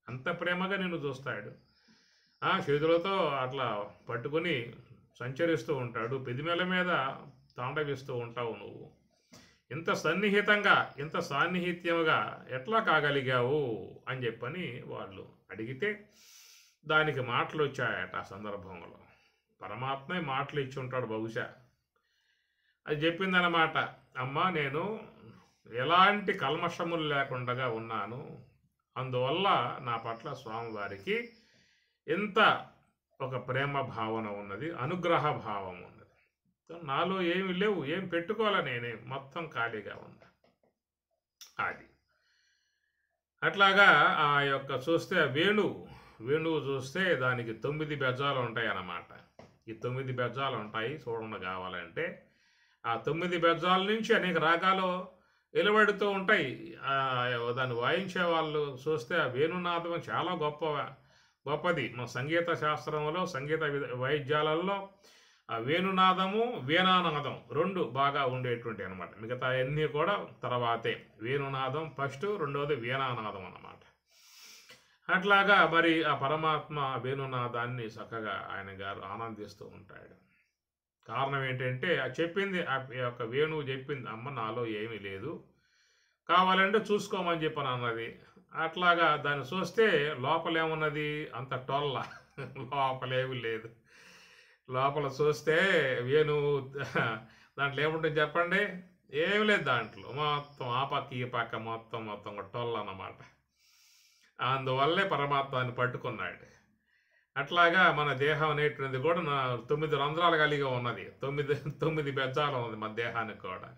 అంత ప్రేమగా నిన్ను చూస్తాడు, చేతులతో అట్లా పట్టుకుని సంచరిస్తూ ఉంటాడు, పెదిమెల మీద తాండవిస్తూ ఉంటావు, నువ్వు ఇంత సన్నిహితంగా, ఇంత సాన్నిహిత్యముగా ఎట్లా కాగలిగావు అని చెప్పని వాళ్ళు అడిగితే దానికి మాటలు వచ్చాయట. ఆ సందర్భంలో పరమాత్మే మాటలు ఇచ్చి ఉంటాడు బహుశా. అది చెప్పిందనమాట, అమ్మ నేను ఎలాంటి కల్మషములు లేకుండా ఉన్నాను, అందువల్ల నా పట్ల స్వామివారికి ఎంత ఒక ప్రేమ భావన ఉన్నది, అనుగ్రహ భావం ఉన్నది. నాలో ఏమి లేవు, ఏం పెట్టుకోవాలా, నేనే మొత్తం ఖాళీగా ఉన్నా. అది అట్లాగా ఆ యొక్క చూస్తే వేణువు చూస్తే దానికి 9 బెజ్జాలు ఉంటాయి అన్నమాట. ఈ 9 బెజ్జాలు ఉంటాయి చూడండి కావాలంటే. ఆ 9 బెజ్జాల నుంచి అనేక రాగాలు వెలువడుతూ ఉంటాయి. దాన్ని వాయించే వాళ్ళు చూస్తే ఆ వేణునాదం చాలా గొప్పది. మన సంగీత శాస్త్రంలో, సంగీత వాయిద్యాలలో ఆ వేణునాదము, వీణానాదం 2 బాగా ఉండేటువంటి అనమాట. మిగతా అన్నీ కూడా తర్వాతే. వేణునాదం ఫస్ట్, రెండవది వీణానాదం అన్నమాట. అట్లాగా మరి ఆ పరమాత్మ వేణునాదాన్ని చక్కగా ఆయన గారు ఆనందిస్తూ ఉంటాడు. కారణం ఏంటంటే చెప్పింది, ఆ యొక్క వేణువు చెప్పింది, అమ్మ నాలో ఏమీ లేదు, కావాలంటే చూసుకోమని చెప్పని అన్నది. అట్లాగా దాన్ని చూస్తే లోపలేమున్నది, అంత టొల్ల, లోపలేమి లేదు. లోపల చూస్తే వేణువు దాంట్లో ఏముంటుంది చెప్పండి, ఏమి లేదు దాంట్లో. మొత్తం ఆ పక్క ఈ పక్క మొత్తం టొల్ల అన్నమాట. అందువల్లే పరమాత్మాన్ని పట్టుకున్నాడు. అట్లాగా మన దేహం అనేటువంటిది కూడా 9 రంధ్రాలు కలిగి ఉన్నది. 9 బెజ్జాలు ఉన్నది మన దేహానికి కూడా.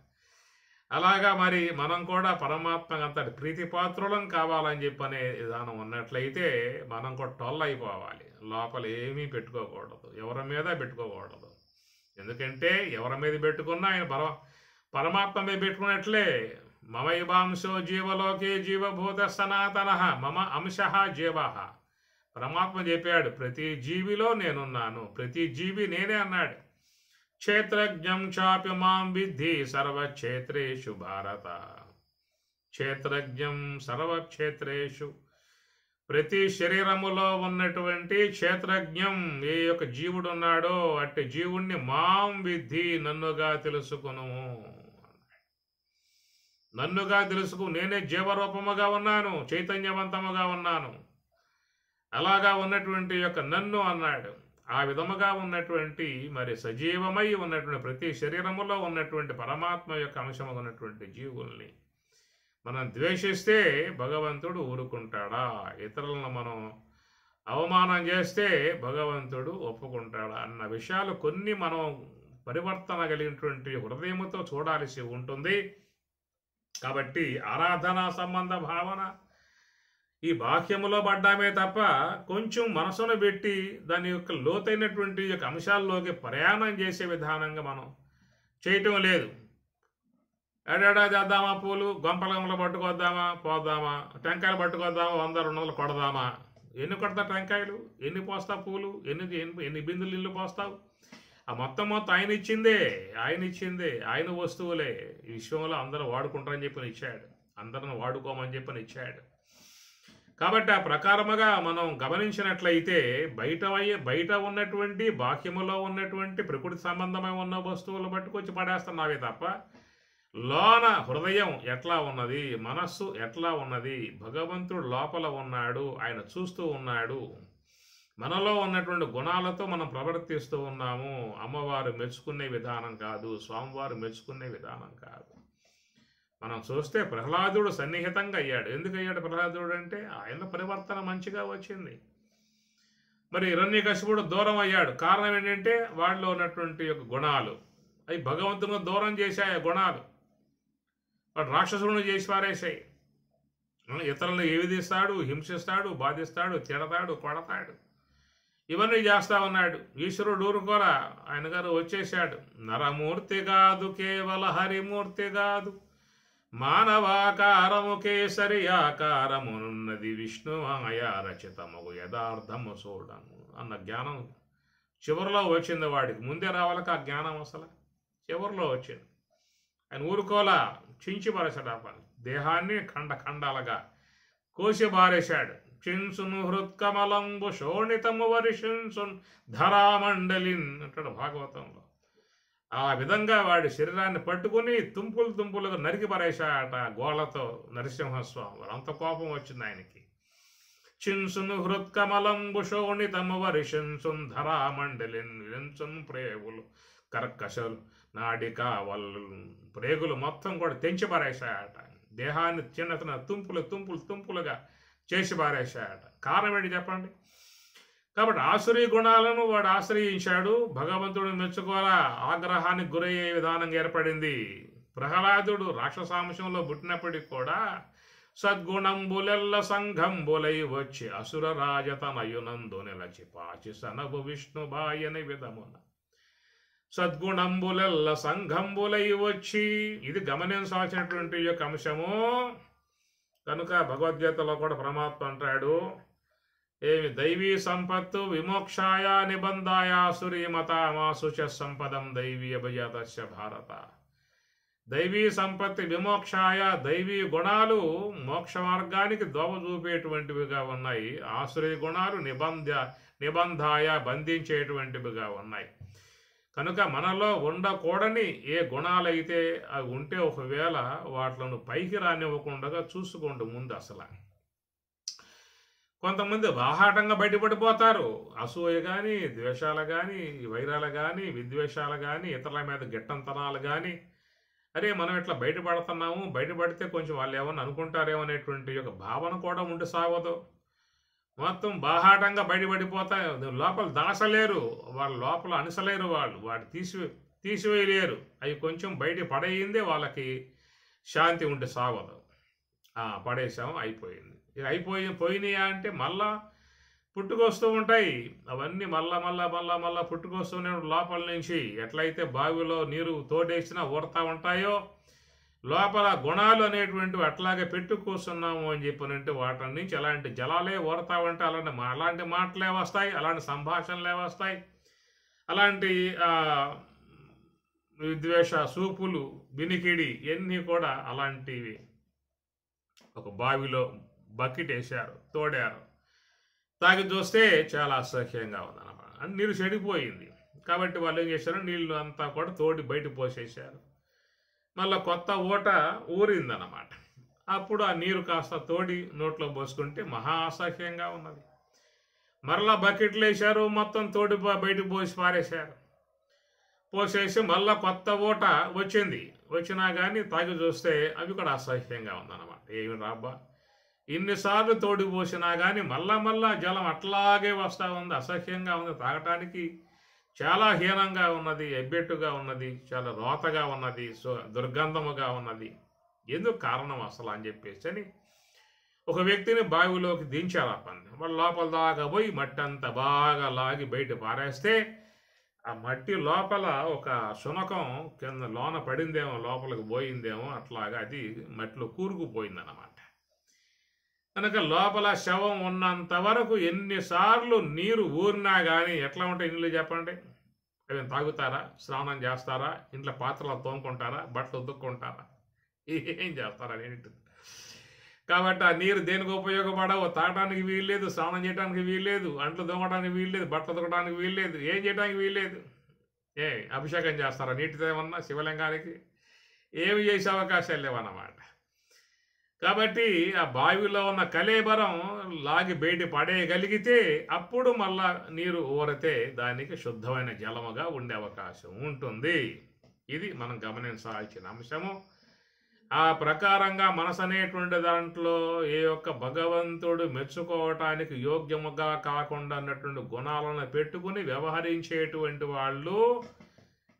అలాగా మరి మనం కూడా పరమాత్మకు అంతటి ప్రీతిపాత్రులం కావాలని చెప్పనే విధానం ఉన్నట్లయితే మనం కూడా టొల్ల అయిపోవాలి. లోపల ఏమీ పెట్టుకోకూడదు, ఎవరి మీద పెట్టుకోకూడదు. ఎందుకంటే ఎవరి మీద పెట్టుకున్నా ఆయన పరమాత్మ మీద పెట్టుకున్నట్లే. మమైవాంశో జీవలోకే జీవభూత సనాతన మమ అంశ జీవ. పరమాత్మ చెప్పాడు, ప్రతి జీవిలో నేనున్నాను, ప్రతి జీవి నేనే అన్నాడు. క్షేత్రజ్ఞం చాపి మాం విద్ధి సర్వక్షేత్రేషు భారత. క్షేత్రజ్ఞం సర్వక్షేత్రేషు, ప్రతి శరీరములో ఉన్నటువంటి క్షేత్రజ్ఞం ఏ యొక్క జీవుడు ఉన్నాడో అట్టి జీవుణ్ణి మాం విద్ధి, నన్నుగా తెలుసుకును. నన్నుగా తెలుసుకు, నేనే జీవరూపముగా ఉన్నాను, చైతన్యవంతముగా ఉన్నాను. అలాగా ఉన్నటువంటి యొక్క నన్ను అన్నాడు. ఆ విధముగా ఉన్నటువంటి మరి సజీవమై ఉన్నటువంటి ప్రతి శరీరములో ఉన్నటువంటి పరమాత్మ యొక్క అంశముగా ఉన్నటువంటి జీవుల్ని మనం ద్వేషిస్తే భగవంతుడు ఊరుకుంటాడా? ఇతరులను మనం అవమానం చేస్తే భగవంతుడు ఒప్పుకుంటాడా అన్న విషయాలు కొన్ని మనం పరివర్తన కలిగినటువంటి హృదయముతో చూడాల్సి ఉంటుంది. కాబట్టి ఆరాధనా సంబంధ భావన ఈ బాహ్యములో పడ్డామే తప్ప కొంచెం మనసును పెట్టి దాని యొక్క లోతైనటువంటి యొక్క అంశాల్లోకి ప్రయాణం చేసే విధానంగా మనం చేయటం లేదు. ఏడాడా చేద్దామా, పూలు గంపలు పట్టుకొద్దామా, పోద్దామా, టెంకాయలు పట్టుకొద్దామా, 100-200 కొడదామా. ఎన్ని కొడతావు టెంకాయలు, ఎన్ని పోస్తావు పూలు, ఎన్ని బిందులు ఇల్లు పోస్తావు? ఆ మొత్తం ఆయన ఇచ్చిందే, ఆయన వస్తువులే. ఈ విశ్వంలో అందరూ వాడుకుంటారని చెప్పని ఇచ్చాడు, అందరిని వాడుకోమని చెప్పని ఇచ్చాడు. కాబట్టి ఆ ప్రకారముగా మనం గమనించినట్లయితే బయట ఉన్నటువంటి బాహ్యములో ఉన్నటువంటి ప్రకృతి సంబంధమై ఉన్న వస్తువులు పట్టుకొచ్చి పడేస్తున్నావే తప్ప లోన హృదయం ఎట్లా ఉన్నది, మనస్సు ఎట్లా ఉన్నది, భగవంతుడు లోపల ఉన్నాడు, ఆయన చూస్తూ ఉన్నాడు. మనలో ఉన్నటువంటి గుణాలతో మనం ప్రవర్తిస్తూ ఉన్నాము. అమ్మవారు మెచ్చుకునే విధానం కాదు, స్వామివారు మెచ్చుకునే విధానం కాదు. మనం చూస్తే ప్రహ్లాదుడు సన్నిహితంగా అయ్యాడు. ఎందుకు అయ్యాడు ప్రహ్లాదుడు అంటే ఆయన పరివర్తన మంచిగా వచ్చింది. మరి హిరణ్యకశిపుడు దూరం అయ్యాడు. కారణం ఏంటంటే వాడిలో ఉన్నటువంటి యొక్క గుణాలు అవి భగవంతుని దూరం చేశాయి. ఆ గుణాలు వాడు రాక్షసులను చేసి పారేశాయి. ఇతరులను ఏవిధిస్తాడు, హింసిస్తాడు, బాధిస్తాడు, తిడతాడు, కొడతాడు, ఇవన్నీ చేస్తా ఉన్నాడు. ఈశ్వరుడు ఊరుకోరా, ఆయన గారు వచ్చేశాడు. నరమూర్తి కాదు, కేవల హరిమూర్తి కాదు, మానవాకారము కేసరి ఆకారమునున్నది విష్ణుమాయ రచితముగు యథార్థము చూడము అన్న జ్ఞానం చివరిలో వచ్చింది వాడికి. ముందే రావాలక ఆ జ్ఞానం అసలు చివరిలో వచ్చింది. ఆయన ఊరుకోలా, చించి పారేశాడు. ఆ పని దేహాన్ని ఖండాలుగా కోసి పారేశాడు. చింసును హృత్కమలంబు శోణితము వర్షింసున్ ధరామండలిన్ అంటాడు భాగవతంలో. ఆ విధంగా వాడి శరీరాన్ని పట్టుకుని తుంపులుగా నరికి పారేశాట గోళతో నరసింహస్వామి. అంత కోపం వచ్చింది ఆయనకి. చింసును హృత్కమలంబు శోణితము వర్షింసున్ ధరామండలిన్ వింసున్ ప్రేగులు కర్కశలు నాడిక వాళ్ళు ప్రేగులు మొత్తం కూడా తెంచి పారేశాయట. దేహాన్ని చిన్న తుంపులుగా చేసి పారేశాయట. కారణం ఏంటి చెప్పండి? కాబట్టి ఆసురీ గుణాలను వాడు ఆశ్రయించాడు. భగవంతుడు మెచ్చుకోలా, ఆగ్రహానికి గురయ్యే విధానంగా ఏర్పడింది. ప్రహ్లాదుడు రాక్షసాంశంలో పుట్టినప్పటికి కూడా సద్గుణంబులెల్ల సంఘంబులై వచ్చి అసుర రాజతనయునందు నిలచి పాచి సనబు విష్ణుబాయని విధమున. సద్గుణంబులెల్ల సంఘంబులై వచ్చి, ఇది గమనించాల్సినటువంటి యొక్క అంశము. కనుక భగవద్గీతలో కూడా పరమాత్మ అంటాడు, ఏమి దైవీ సంపత్తు విమోక్షాయ నిబంధాయ సురీమతామాసు చ సంపదం దైవీ అభయతస్య భారత. దైవీ సంపత్తి విమోక్షాయ, దైవీ గుణాలు మోక్ష మార్గానికి దోవ చూపేటువంటివిగా ఉన్నాయి. ఆసురీ గుణాలు నిబంధాయ, బంధించేటువంటివిగా ఉన్నాయి. కనుక మనలో ఉండకూడని ఏ గుణాలైతే అవి ఉంటే ఒకవేళ వాటిలను పైకి రానివ్వకుండా చూసుకోండి ముందు. అసలు కొంతమంది బాహాటంగా బయటపడిపోతారు. అసూయ కానీ, ద్వేషాలు కానీ, వైరాలు కానీ, విద్వేషాలు కానీ, ఇతరుల మీద గిట్టంతనాలు కానీ, అరే మనం ఇట్లా బయటపడుతున్నాము, బయటపడితే కొంచెం వాళ్ళు ఏమన్నా అనుకుంటారేమో అనేటువంటి ఒక భావన కూడా ఉండి సాగదు. మొత్తం బాహాటంగా బయటపడిపోతాయి. లోపల దాసలేరు, వాళ్ళ లోపల అణసలేరు, వాడు తీసివేయలేరు. అవి కొంచెం బయట పడేయిందే వాళ్ళకి శాంతి ఉండి సాగదు. పడేసాము, అయిపోయింది. ఇక పోయినాయా అంటే మళ్ళా పుట్టుకొస్తూ ఉంటాయి. అవన్నీ మళ్ళా పుట్టుకొస్తూనే లోపల నుంచి. ఎట్లయితే బావిలో నీరు తోడేసినా ఊరుతా ఉంటాయో, లోపల గుణాలు అనేటువంటివి అట్లాగే పెట్టుకొస్తున్నాము అని చెప్పినంటే వాటి నుంచి అలాంటి జలాలే ఊరుతా ఉంటే అలాంటి మాటలే వస్తాయి, అలాంటి సంభాషణలే వస్తాయి, అలాంటి విద్వేష సూపులు, వినికిడి ఇవన్నీ కూడా అలాంటివి. ఒక బావిలో బకెట్ వేశారు, తోడారు, తాగి చూస్తే చాలా అసహ్యంగా ఉందన్నమాట. నీరు చెడిపోయింది. కాబట్టి వాళ్ళు ఏం చేశారు, నీళ్ళు అంతా కూడా తోడి బయట పోసేశారు. మళ్ళీ కొత్త ఊట ఊరిందన్నమాట. అప్పుడు ఆ నీరు కాస్త తోడి నోట్లో పోసుకుంటే మహా అసహ్యంగా ఉన్నది. మరలా బకెట్లు వేశారు, మొత్తం తోడి బయట పోసి పారేశారు. పోసేసి మళ్ళీ కొత్త ఊట వచ్చినా కానీ తాగి చూస్తే అవి కూడా అసహ్యంగా ఉందన్నమాట. ఏమి రాబ్బా, ఇన్నిసార్లు తోడి పోసినా కానీ మళ్ళా జలం అట్లాగే వస్తూ ఉంది, అసహ్యంగా ఉంది, తాగటానికి చాలా హీనంగా ఉన్నది, ఎబ్బెట్టుగా ఉన్నది, చాలా రోతగా ఉన్నది, దుర్గంధముగా ఉన్నది. ఎందుకు కారణం అసలు అని చెప్పేసి ఒక వ్యక్తిని బావిలోకి దించారు. ఆ పని వాళ్ళ లోపల దాకా పోయి మట్టి అంతా బాగా లాగి బయట పారేస్తే ఆ మట్టి లోపల ఒక శునకం కింద లోన పడిందేమో, లోపలికి పోయిందేమో, అట్లాగా అది మట్టిలో కూరుకుపోయిందన్నమాట. కనుక లోపల శవం ఉన్నంత వరకు ఎన్నిసార్లు నీరు ఊరినా కానీ ఎట్లా ఉంటాయి నీళ్ళు చెప్పండి? అవి తాగుతారా, స్నానం చేస్తారా, ఇంట్లో పాత్రలు తోముకుంటారా, బట్టలు ఉతుక్కుంటారా, ఏం చేస్తారా? ఏంటి కాబట్టి ఆ నీరు దేనికి ఉపయోగపడవు? తాగడానికి వీల్లేదు, స్నానం చేయడానికి వీల్లేదు, అంట్లు తోమడానికి వీల్లేదు, బట్టలు ఉతకడానికి వీల్లేదు, ఏం చేయడానికి వీల్లేదు. అభిషేకం చేస్తారా నీటితో ఏమన్నా శివలింగానికి? ఏమి చేసే అవకాశాలు లేవన్నమాట. కాబట్టి ఆ బావిలో ఉన్న కలేబరం లాగి బయట పడేయగలిగితే అప్పుడు మళ్ళా నీరు ఊరితే దానికి శుద్ధమైన జలముగా ఉండే అవకాశం ఉంటుంది. ఇది మనం గమనించాల్సిన అంశము. ఆ ప్రకారంగా మనసు అనేటువంటి దాంట్లో ఏ యొక్క భగవంతుడు మెచ్చుకోవటానికి యోగ్యముగా కాకుండా అన్నటువంటి గుణాలను పెట్టుకుని వ్యవహరించేటువంటి వాళ్ళు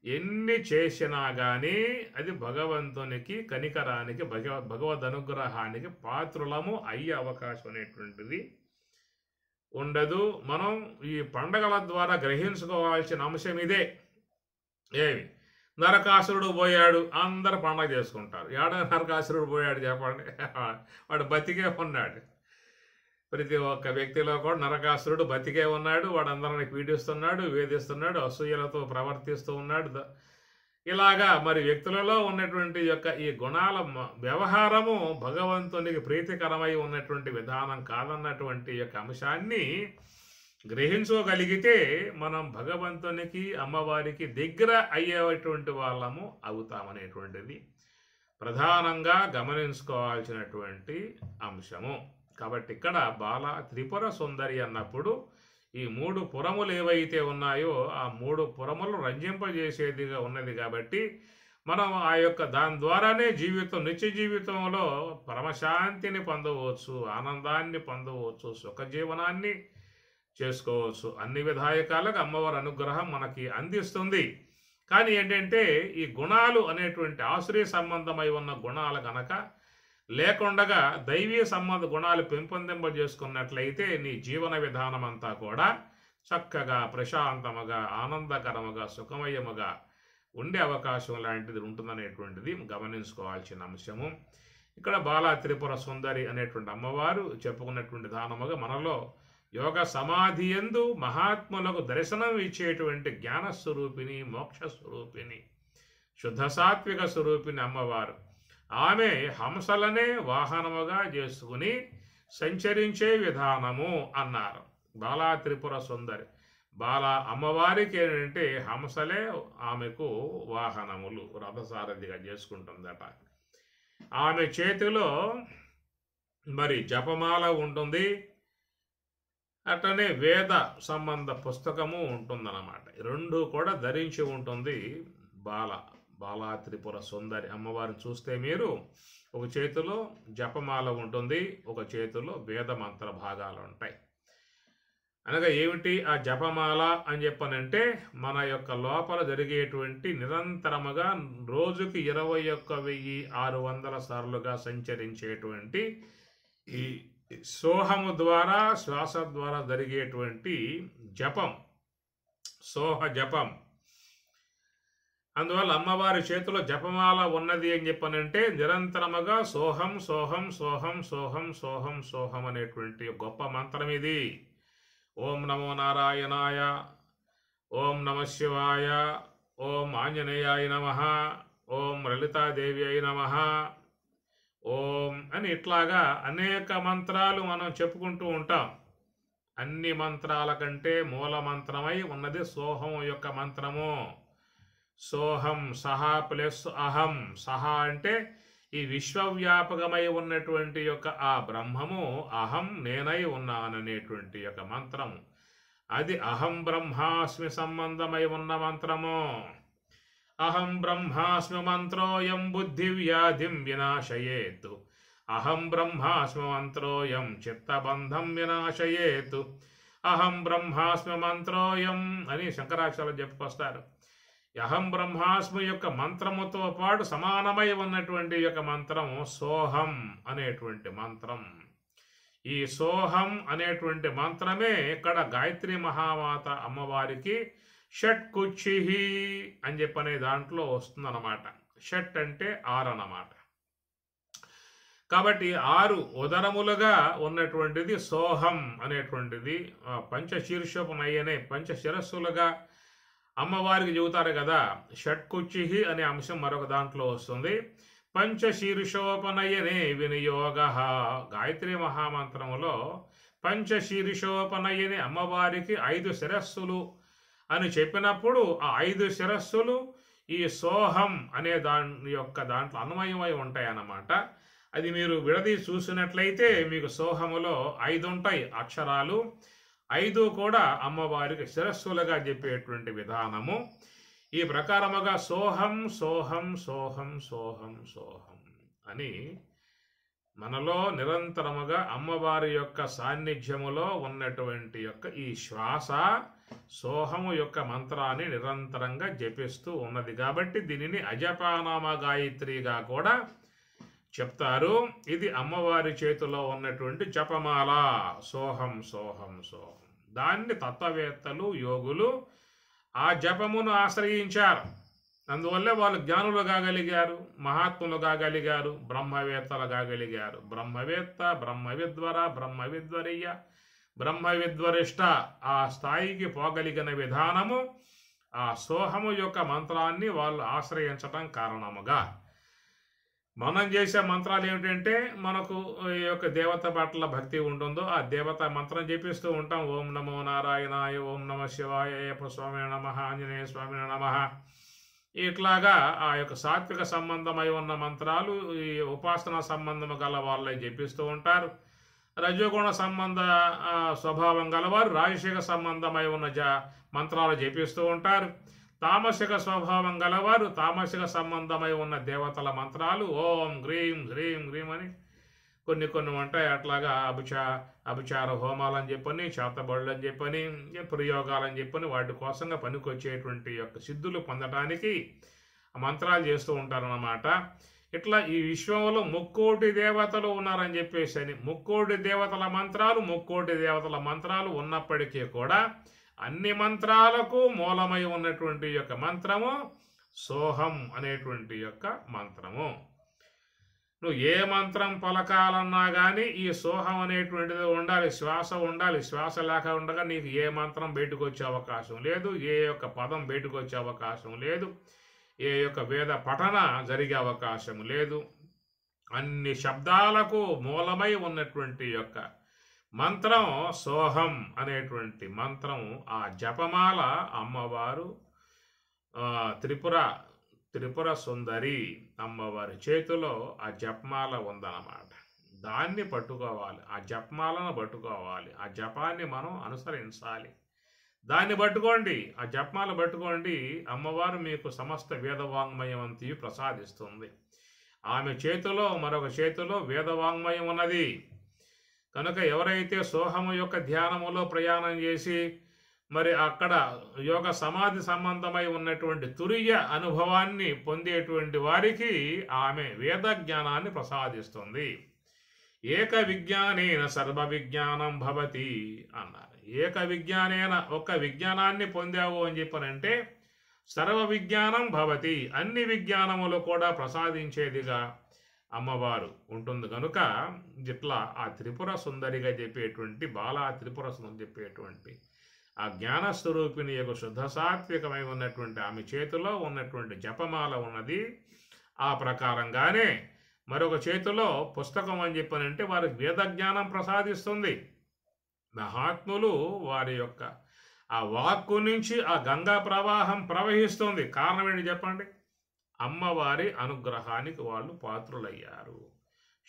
ఎన్ని చేసినా కానీ అది భగవంతునికి కనికరానికి భగవద్ అనుగ్రహానికి పాత్రులము అయ్యే అవకాశం అనేటువంటిది ఉండదు. మనం ఈ పండగల ద్వారా గ్రహించుకోవాల్సిన అంశం ఇదే. ఏమి నరకాసురుడు పోయాడు, అందరు పండగ చేసుకుంటారు. ఏడా నరకాసురుడు పోయాడు చెప్పండి? వాడు బతికే ఉన్నాడు. ప్రతి ఒక్క వ్యక్తిలో కూడా నరకాసురుడు బతికే ఉన్నాడు. వాడు అందరిని పీడిస్తున్నాడు, వేధిస్తున్నాడు, అసూయలతో ప్రవర్తిస్తూ ఉన్నాడు. ఇలాగా మరి వ్యక్తులలో ఉన్నటువంటి యొక్క ఈ గుణాల వ్యవహారము భగవంతునికి ప్రీతికరమై ఉన్నటువంటి విధానం కాదన్నటువంటి యొక్క అంశాన్ని గ్రహించుకోగలిగితే మనం భగవంతునికి, అమ్మవారికి దగ్గర అయ్యేటువంటి వాళ్ళము అవుతామనేటువంటిది ప్రధానంగా గమనించుకోవాల్సినటువంటి అంశము. కాబట్టి ఇక్కడ బాల త్రిపుర సుందరి అన్నప్పుడు ఈ 3 పురములు ఏవైతే ఉన్నాయో ఆ 3 పురములు రంజింపజేసేదిగా ఉన్నది. కాబట్టి మనం ఆ యొక్క దాని ద్వారానే నిత్య జీవితంలో పరమశాంతిని పొందవచ్చు, ఆనందాన్ని పొందవచ్చు, సుఖజీవనాన్ని చేసుకోవచ్చు. అన్ని విధాయకాలకు అమ్మవారి అనుగ్రహం మనకి అందిస్తుంది. కానీ ఏంటంటే ఈ గుణాలు అనేటువంటి ఆశ్రయ సంబంధమై ఉన్న గుణాలు కనుక లేకుండగా దైవీ సంబంధ గుణాలు పెంపొందింపజేసుకున్నట్లయితే నీ జీవన విధానం అంతా కూడా చక్కగా ప్రశాంతముగా ఆనందకరముగా సుఖమయముగా ఉండే అవకాశం లాంటిది ఉంటుందనేటువంటిది గమనించుకోవాల్సిన అంశము. ఇక్కడ బాలా త్రిపుర సుందరి అనేటువంటి అమ్మవారు చెప్పుకున్నటువంటి విధానముగా మనలో యోగ సమాధి యందు మహాత్ములకు దర్శనం ఇచ్చేటువంటి జ్ఞానస్వరూపిణి మోక్షస్వరూపిణి శుద్ధ సాత్విక స్వరూపిణి అమ్మవారు. ఆమె హంసలనే వాహనముగా చేసుకుని సంచరించే విధానము అన్నారు. బాలా త్రిపుర సుందరి బాలా అమ్మవారికి ఏంటంటే హంసలే ఆమెకు వాహనములు, రథసారథిగా చేసుకుంటుందట. ఆమె చేతిలో మరి జపమాల ఉంటుంది, అట్లనే వేద సంబంధ పుస్తకము ఉంటుందన్నమాట. రెండు కూడా ధరించి ఉంటుంది బాలా త్రిపుర సుందరి అమ్మవారిని చూస్తే మీరు ఒక చేతిలో జపమాల ఉంటుంది, ఒక చేతిలో వేద మంత్ర భాగాలు ఉంటాయి. అనగా ఏమిటి ఆ జపమాల అని చెప్పనంటే మన యొక్క లోపల జరిగేటువంటి నిరంతరముగా రోజుకి 21,600 సార్లుగా సంచరించేటువంటి ఈ సోహము ద్వారా శ్వాస ద్వారా జరిగేటువంటి జపం, సోహ జపం. అందువల్ల అమ్మవారి చేతిలో జపమాల ఉన్నది అని చెప్పనంటే నిరంతరముగా సోహం సోహం సోహం సోహం సోహం సోహం అనేటువంటి గొప్ప మంత్రం ఇది. ఓం నమో నారాయణాయ, ఓం నమ శివాయ, ఓం ఆంజనేయాయ నమః, ఓం లలితాదేవి అయి నమః, ఓం అని ఇట్లాగా అనేక మంత్రాలు మనం చెప్పుకుంటూ ఉంటాం. అన్ని మంత్రాల కంటే మూల మంత్రమై ఉన్నది సోహం యొక్క మంత్రము. సోహం సహా ప్లస్ అహం. సహా అంటే ఈ విశ్వవ్యాపకమై ఉన్నటువంటి యొక్క ఆ బ్రహ్మము అహం నేనై ఉన్నాననేటువంటి యొక్క మంత్రము. అది అహం బ్రహ్మాస్మి సంబంధమై ఉన్న మంత్రము. అహం బ్రహ్మాస్మి మంత్రోయం బుద్ధి వ్యాధిం వినాశయేతు. అహం బ్రహ్మాస్మి మంత్రోయం చిత్తబంధం వినాశయేతు. అహం బ్రహ్మాస్మి మంత్రోయం అని శంకరాచార్యులు చెప్పుకొస్తారు. అహం బ్రహ్మాస్మి యొక్క మంత్రముతో పాటు సమానమై ఉన్నటువంటి యొక్క మంత్రం సోహం అనేటువంటి మంత్రం. ఈ సోహం అనేటువంటి మంత్రమే ఇక్కడ గాయత్రి మహామాత అమ్మవారికి షట్ కుచ్చిహి అని చెప్పనే దాంట్లో వస్తుందన్నమాట. షట్ అంటే 6 అన్నమాట. కాబట్టి 6 ఉదరములుగా ఉన్నటువంటిది సోహం అనేటువంటిది. పంచశీర్షోపనయ్యనే పంచశిరస్సులుగా అమ్మవారికి చెబుతారు కదా. షట్కుచ్చిహి అనే అంశం మరొక దాంట్లో వస్తుంది. పంచశీర్షోపనయనే వినియోగ. గాయత్రి మహామంత్రములో పంచశీర్షోపనయని అమ్మవారికి 5 శిరస్సులు అని చెప్పినప్పుడు ఆ 5 శిరస్సులు ఈ సోహం అనే దాంట్లో అన్వయమై ఉంటాయి అన్నమాట. అది మీరు విడదీసి చూసినట్లయితే మీకు సోహములో 5 ఉంటాయి అక్షరాలు. 5 కూడా అమ్మవారికి శిరస్సులుగా చెప్పేటువంటి విధానము. ఈ ప్రకారముగా సోహం సోహం సోహం సోహం సోహం అని మనలో నిరంతరముగా అమ్మవారి యొక్క సాన్నిధ్యములో ఉన్నటువంటి యొక్క ఈ శ్వాస సోహము యొక్క మంత్రాన్ని నిరంతరంగా జపిస్తూ ఉన్నది. కాబట్టి దీనిని అజపానామ గాయత్రిగా కూడా చెప్తారు. ఇది అమ్మవారి చేతిలో ఉన్నటువంటి జపమాల సోహం సోహం సోహం. దాన్ని తత్వవేత్తలు యోగులు ఆ జపమును ఆశ్రయించారు. అందువల్లే వాళ్ళు జ్ఞానులు కాగలిగారు, మహాత్ములు కాగలిగారు, బ్రహ్మవేత్తలు కాగలిగారు. బ్రహ్మవేత్త, బ్రహ్మవిద్వర, బ్రహ్మవిద్వరీయ, బ్రహ్మవిద్వరిష్ట ఆ స్థాయికి పోగలిగిన విధానము ఆ సోహము యొక్క మంత్రాన్ని వాళ్ళు ఆశ్రయించటం కారణముగా. మనం చేసే మంత్రాలు ఏమిటంటే మనకు ఈ యొక్క దేవత పట్ల భక్తి ఉంటుందో ఆ దేవత మంత్రం చెప్పిస్తూ ఉంటాం. ఓం నమో నారాయణాయ, ఓం నమ శివాయ, అయ్యప్ప స్వామి నమః, ఆంజనేయ స్వామి నమః. ఇట్లాగా ఆ యొక్క సాత్విక సంబంధమై ఉన్న మంత్రాలు ఈ ఉపాసన సంబంధం గల వాళ్ళే జపిస్తూ ఉంటారు. రజోగుణ సంబంధ స్వభావం గలవారు రాజసిక సంబంధమై ఉన్న మంత్రాలు జపిస్తూ ఉంటారు. తామసిక స్వభావం గలవారు తామసిక సంబంధమై ఉన్న దేవతల మంత్రాలు ఓం గ్రీం హ్రీం గ్రీం అని కొన్ని ఉంటాయి. అట్లాగా అభిచార హోమాలని చెప్పని, చేతబడులు అని చెప్పని, ప్రయోగాలని చెప్పని వాటి కోసంగా పనికొచ్చేటువంటి యొక్క సిద్ధులు పొందడానికి మంత్రాలు చేస్తూ ఉంటారన్నమాట. ఇట్లా ఈ విశ్వంలో ముక్కోటి దేవతలు ఉన్నారని చెప్పేసి అని ముక్కోటి దేవతల మంత్రాలు ఉన్నప్పటికీ కూడా అన్ని మంత్రాలకు మూలమై ఉన్నటువంటి యొక్క మంత్రము సోహం అనేటువంటి యొక్క మంత్రము. నువ్వు ఏ మంత్రం పలకాలన్నా కానీ ఈ సోహం అనేటువంటిది ఉండాలి, శ్వాస ఉండాలి. శ్వాస లేక ఉండగా నీకు ఏ మంత్రం బయటకు వచ్చే అవకాశం లేదు, ఏ యొక్క పదం బయటకు వచ్చే అవకాశం లేదు, ఏ యొక్క వేద పఠన జరిగే అవకాశం లేదు. అన్ని శబ్దాలకు మూలమై ఉన్నటువంటి యొక్క మంత్రం సోహం అనేటువంటి మంత్రం. ఆ జపమాల అమ్మవారు త్రిపుర సుందరి అమ్మవారి చేతిలో ఆ జపమాల ఉందన్నమాట. దాన్ని పట్టుకోవాలి, ఆ జపమాలను పట్టుకోవాలి, ఆ జపాన్ని మనం అనుసరించాలి. దాన్ని పట్టుకోండి, ఆ జపమాల పట్టుకోండి. అమ్మవారు మీకు సమస్త వేదవాంగ్మయం అంతయు ప్రసాదిస్తుంది. ఆమె చేతిలో మరొక చేతిలో వేదవాంగ్మయం ఉన్నది కనుక ఎవరైతే సోహము యొక్క ధ్యానములో ప్రయాణం చేసి మరి అక్కడ యోగ సమాధి సంబంధమై ఉన్నటువంటి తురియ అనుభవాన్ని పొందేటువంటి వారికి ఆమె వేద జ్ఞానాన్ని ప్రసాదిస్తుంది. ఏక విజ్ఞానేన సర్వ విజ్ఞానం భవతి అన్నారు. ఏక విజ్ఞానేన ఒక విజ్ఞానాన్ని పొందావు అని చెప్పనంటే సర్వ విజ్ఞానం భవతి, అన్ని విజ్ఞానములు కూడా ప్రసాదించేదిగా అమ్మవారు ఉంటుంది. కనుక ఇట్లా ఆ త్రిపుర సుందరిగా చెప్పేటువంటి బాలా త్రిపుర సుందరి చెప్పేటువంటి ఆ జ్ఞానస్వరూపిణి యొక్క శుద్ధ సాత్వికమై ఉన్నటువంటి ఆమె చేతిలో ఉన్నటువంటి జపమాల ఉన్నది. ఆ ప్రకారంగానే మరొక చేతిలో పుస్తకం అని చెప్పనంటే వారికి వేద జ్ఞానం ప్రసాదిస్తుంది. మహాత్ములు వారి యొక్క ఆ వాక్కు నుంచి ఆ గంగా ప్రవాహం ప్రవహిస్తుంది. కారణం ఏంటి చెప్పండి? అమ్మవారి అనుగ్రహానికి వాళ్ళు పాత్రులయ్యారు.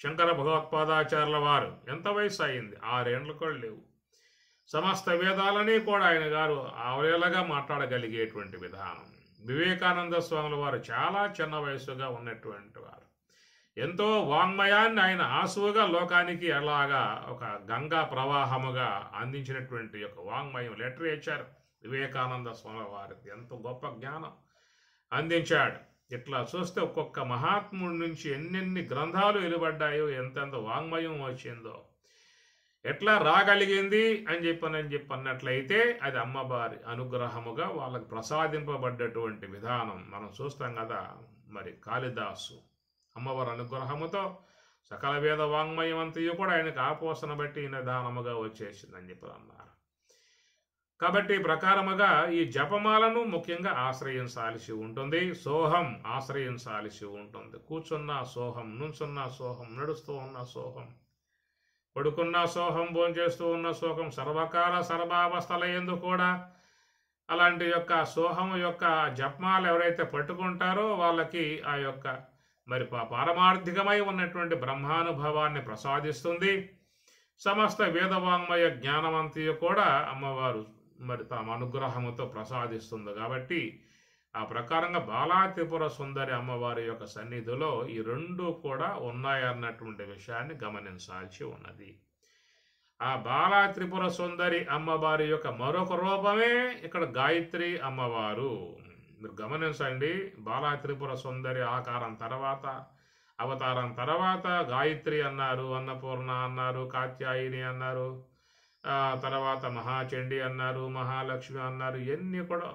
శంకర భగవత్పాదాచార్యుల వారు ఎంత వయసు అయింది? 6 ఏళ్ళు కూడా లేవు. సమస్త వేదాలని కూడా ఆయన గారు అవలేలగా మాట్లాడగలిగేటువంటి విధానం. వివేకానంద స్వాముల వారు చాలా చిన్న వయసుగా ఉన్నటువంటి వారు. ఎంతో వాంగ్మయాన్ని ఆయన ఆసువుగా లోకానికి అలాగా ఒక గంగా ప్రవాహముగా అందించినటువంటి యొక్క వాంగ్మయం లిటరేచర్ వివేకానంద స్వామి వారికి ఎంతో గొప్ప జ్ఞానం అందించాడు. ఇట్లా చూస్తే ఒక్కొక్క మహాత్ముడి నుంచి ఎన్నెన్ని గ్రంథాలు వెలువడ్డాయో, ఎంతెంత వాంగ్మయం వచ్చిందో, ఎట్లా రాగలిగింది అని చెప్పన్నట్లయితే అది అమ్మవారి అనుగ్రహముగా వాళ్ళకి ప్రసాదింపబడ్డటువంటి విధానం మనం చూస్తాం కదా. మరి కాళిదాసు అమ్మవారి అనుగ్రహముతో సకల వేద వాంగ్మయం అంతయు కూడా ఆయనకు ఆపోసన బట్టి నిదానముగా వచ్చేసిందని చెప్పి అన్నారు. కాబట్టి ప్రకారముగా ఈ జపమాలను ముఖ్యంగా ఆశ్రయించాల్సి ఉంటుంది. సోహం ఆశ్రయించాల్సి ఉంటుంది. కూర్చున్న సోహం, నుంచున్న సోహం, నడుస్తూ ఉన్న సోహం, పడుకున్న సోహం, భోంచేస్తూ ఉన్న సోహం, సర్వకాల సర్వావస్థల యందు కూడా అలాంటి యొక్క సోహం యొక్క జపమాలు ఎవరైతే పట్టుకుంటారో వాళ్ళకి ఆ యొక్క మరి పారమార్థికమై ఉన్నటువంటి బ్రహ్మానుభవాన్ని ప్రసాదిస్తుంది. సమస్త వేదవాంగ్మయ జ్ఞానవంతియు కూడా అమ్మవారు మరి తమ అనుగ్రహముతో ప్రసాదిస్తుంది. కాబట్టి ఆ ప్రకారంగా బాలా త్రిపుర సుందరి అమ్మవారి యొక్క సన్నిధిలో ఈ రెండు కూడా ఉన్నాయన్నటువంటి విషయాన్ని గమనించాల్సి ఉన్నది. ఆ బాలా త్రిపుర సుందరి అమ్మవారి యొక్క మరొక రూపమే ఇక్కడ గాయత్రి అమ్మవారు. మీరు గమనించండి, బాలా త్రిపుర సుందరి అవతారం తర్వాత గాయత్రి అన్నారు, అన్నపూర్ణ అన్నారు, కాత్యాయిని అన్నారు, తర్వాత మహాచండి అన్నారు, మహాలక్ష్మి అన్నారు. ఇవన్నీ కూడా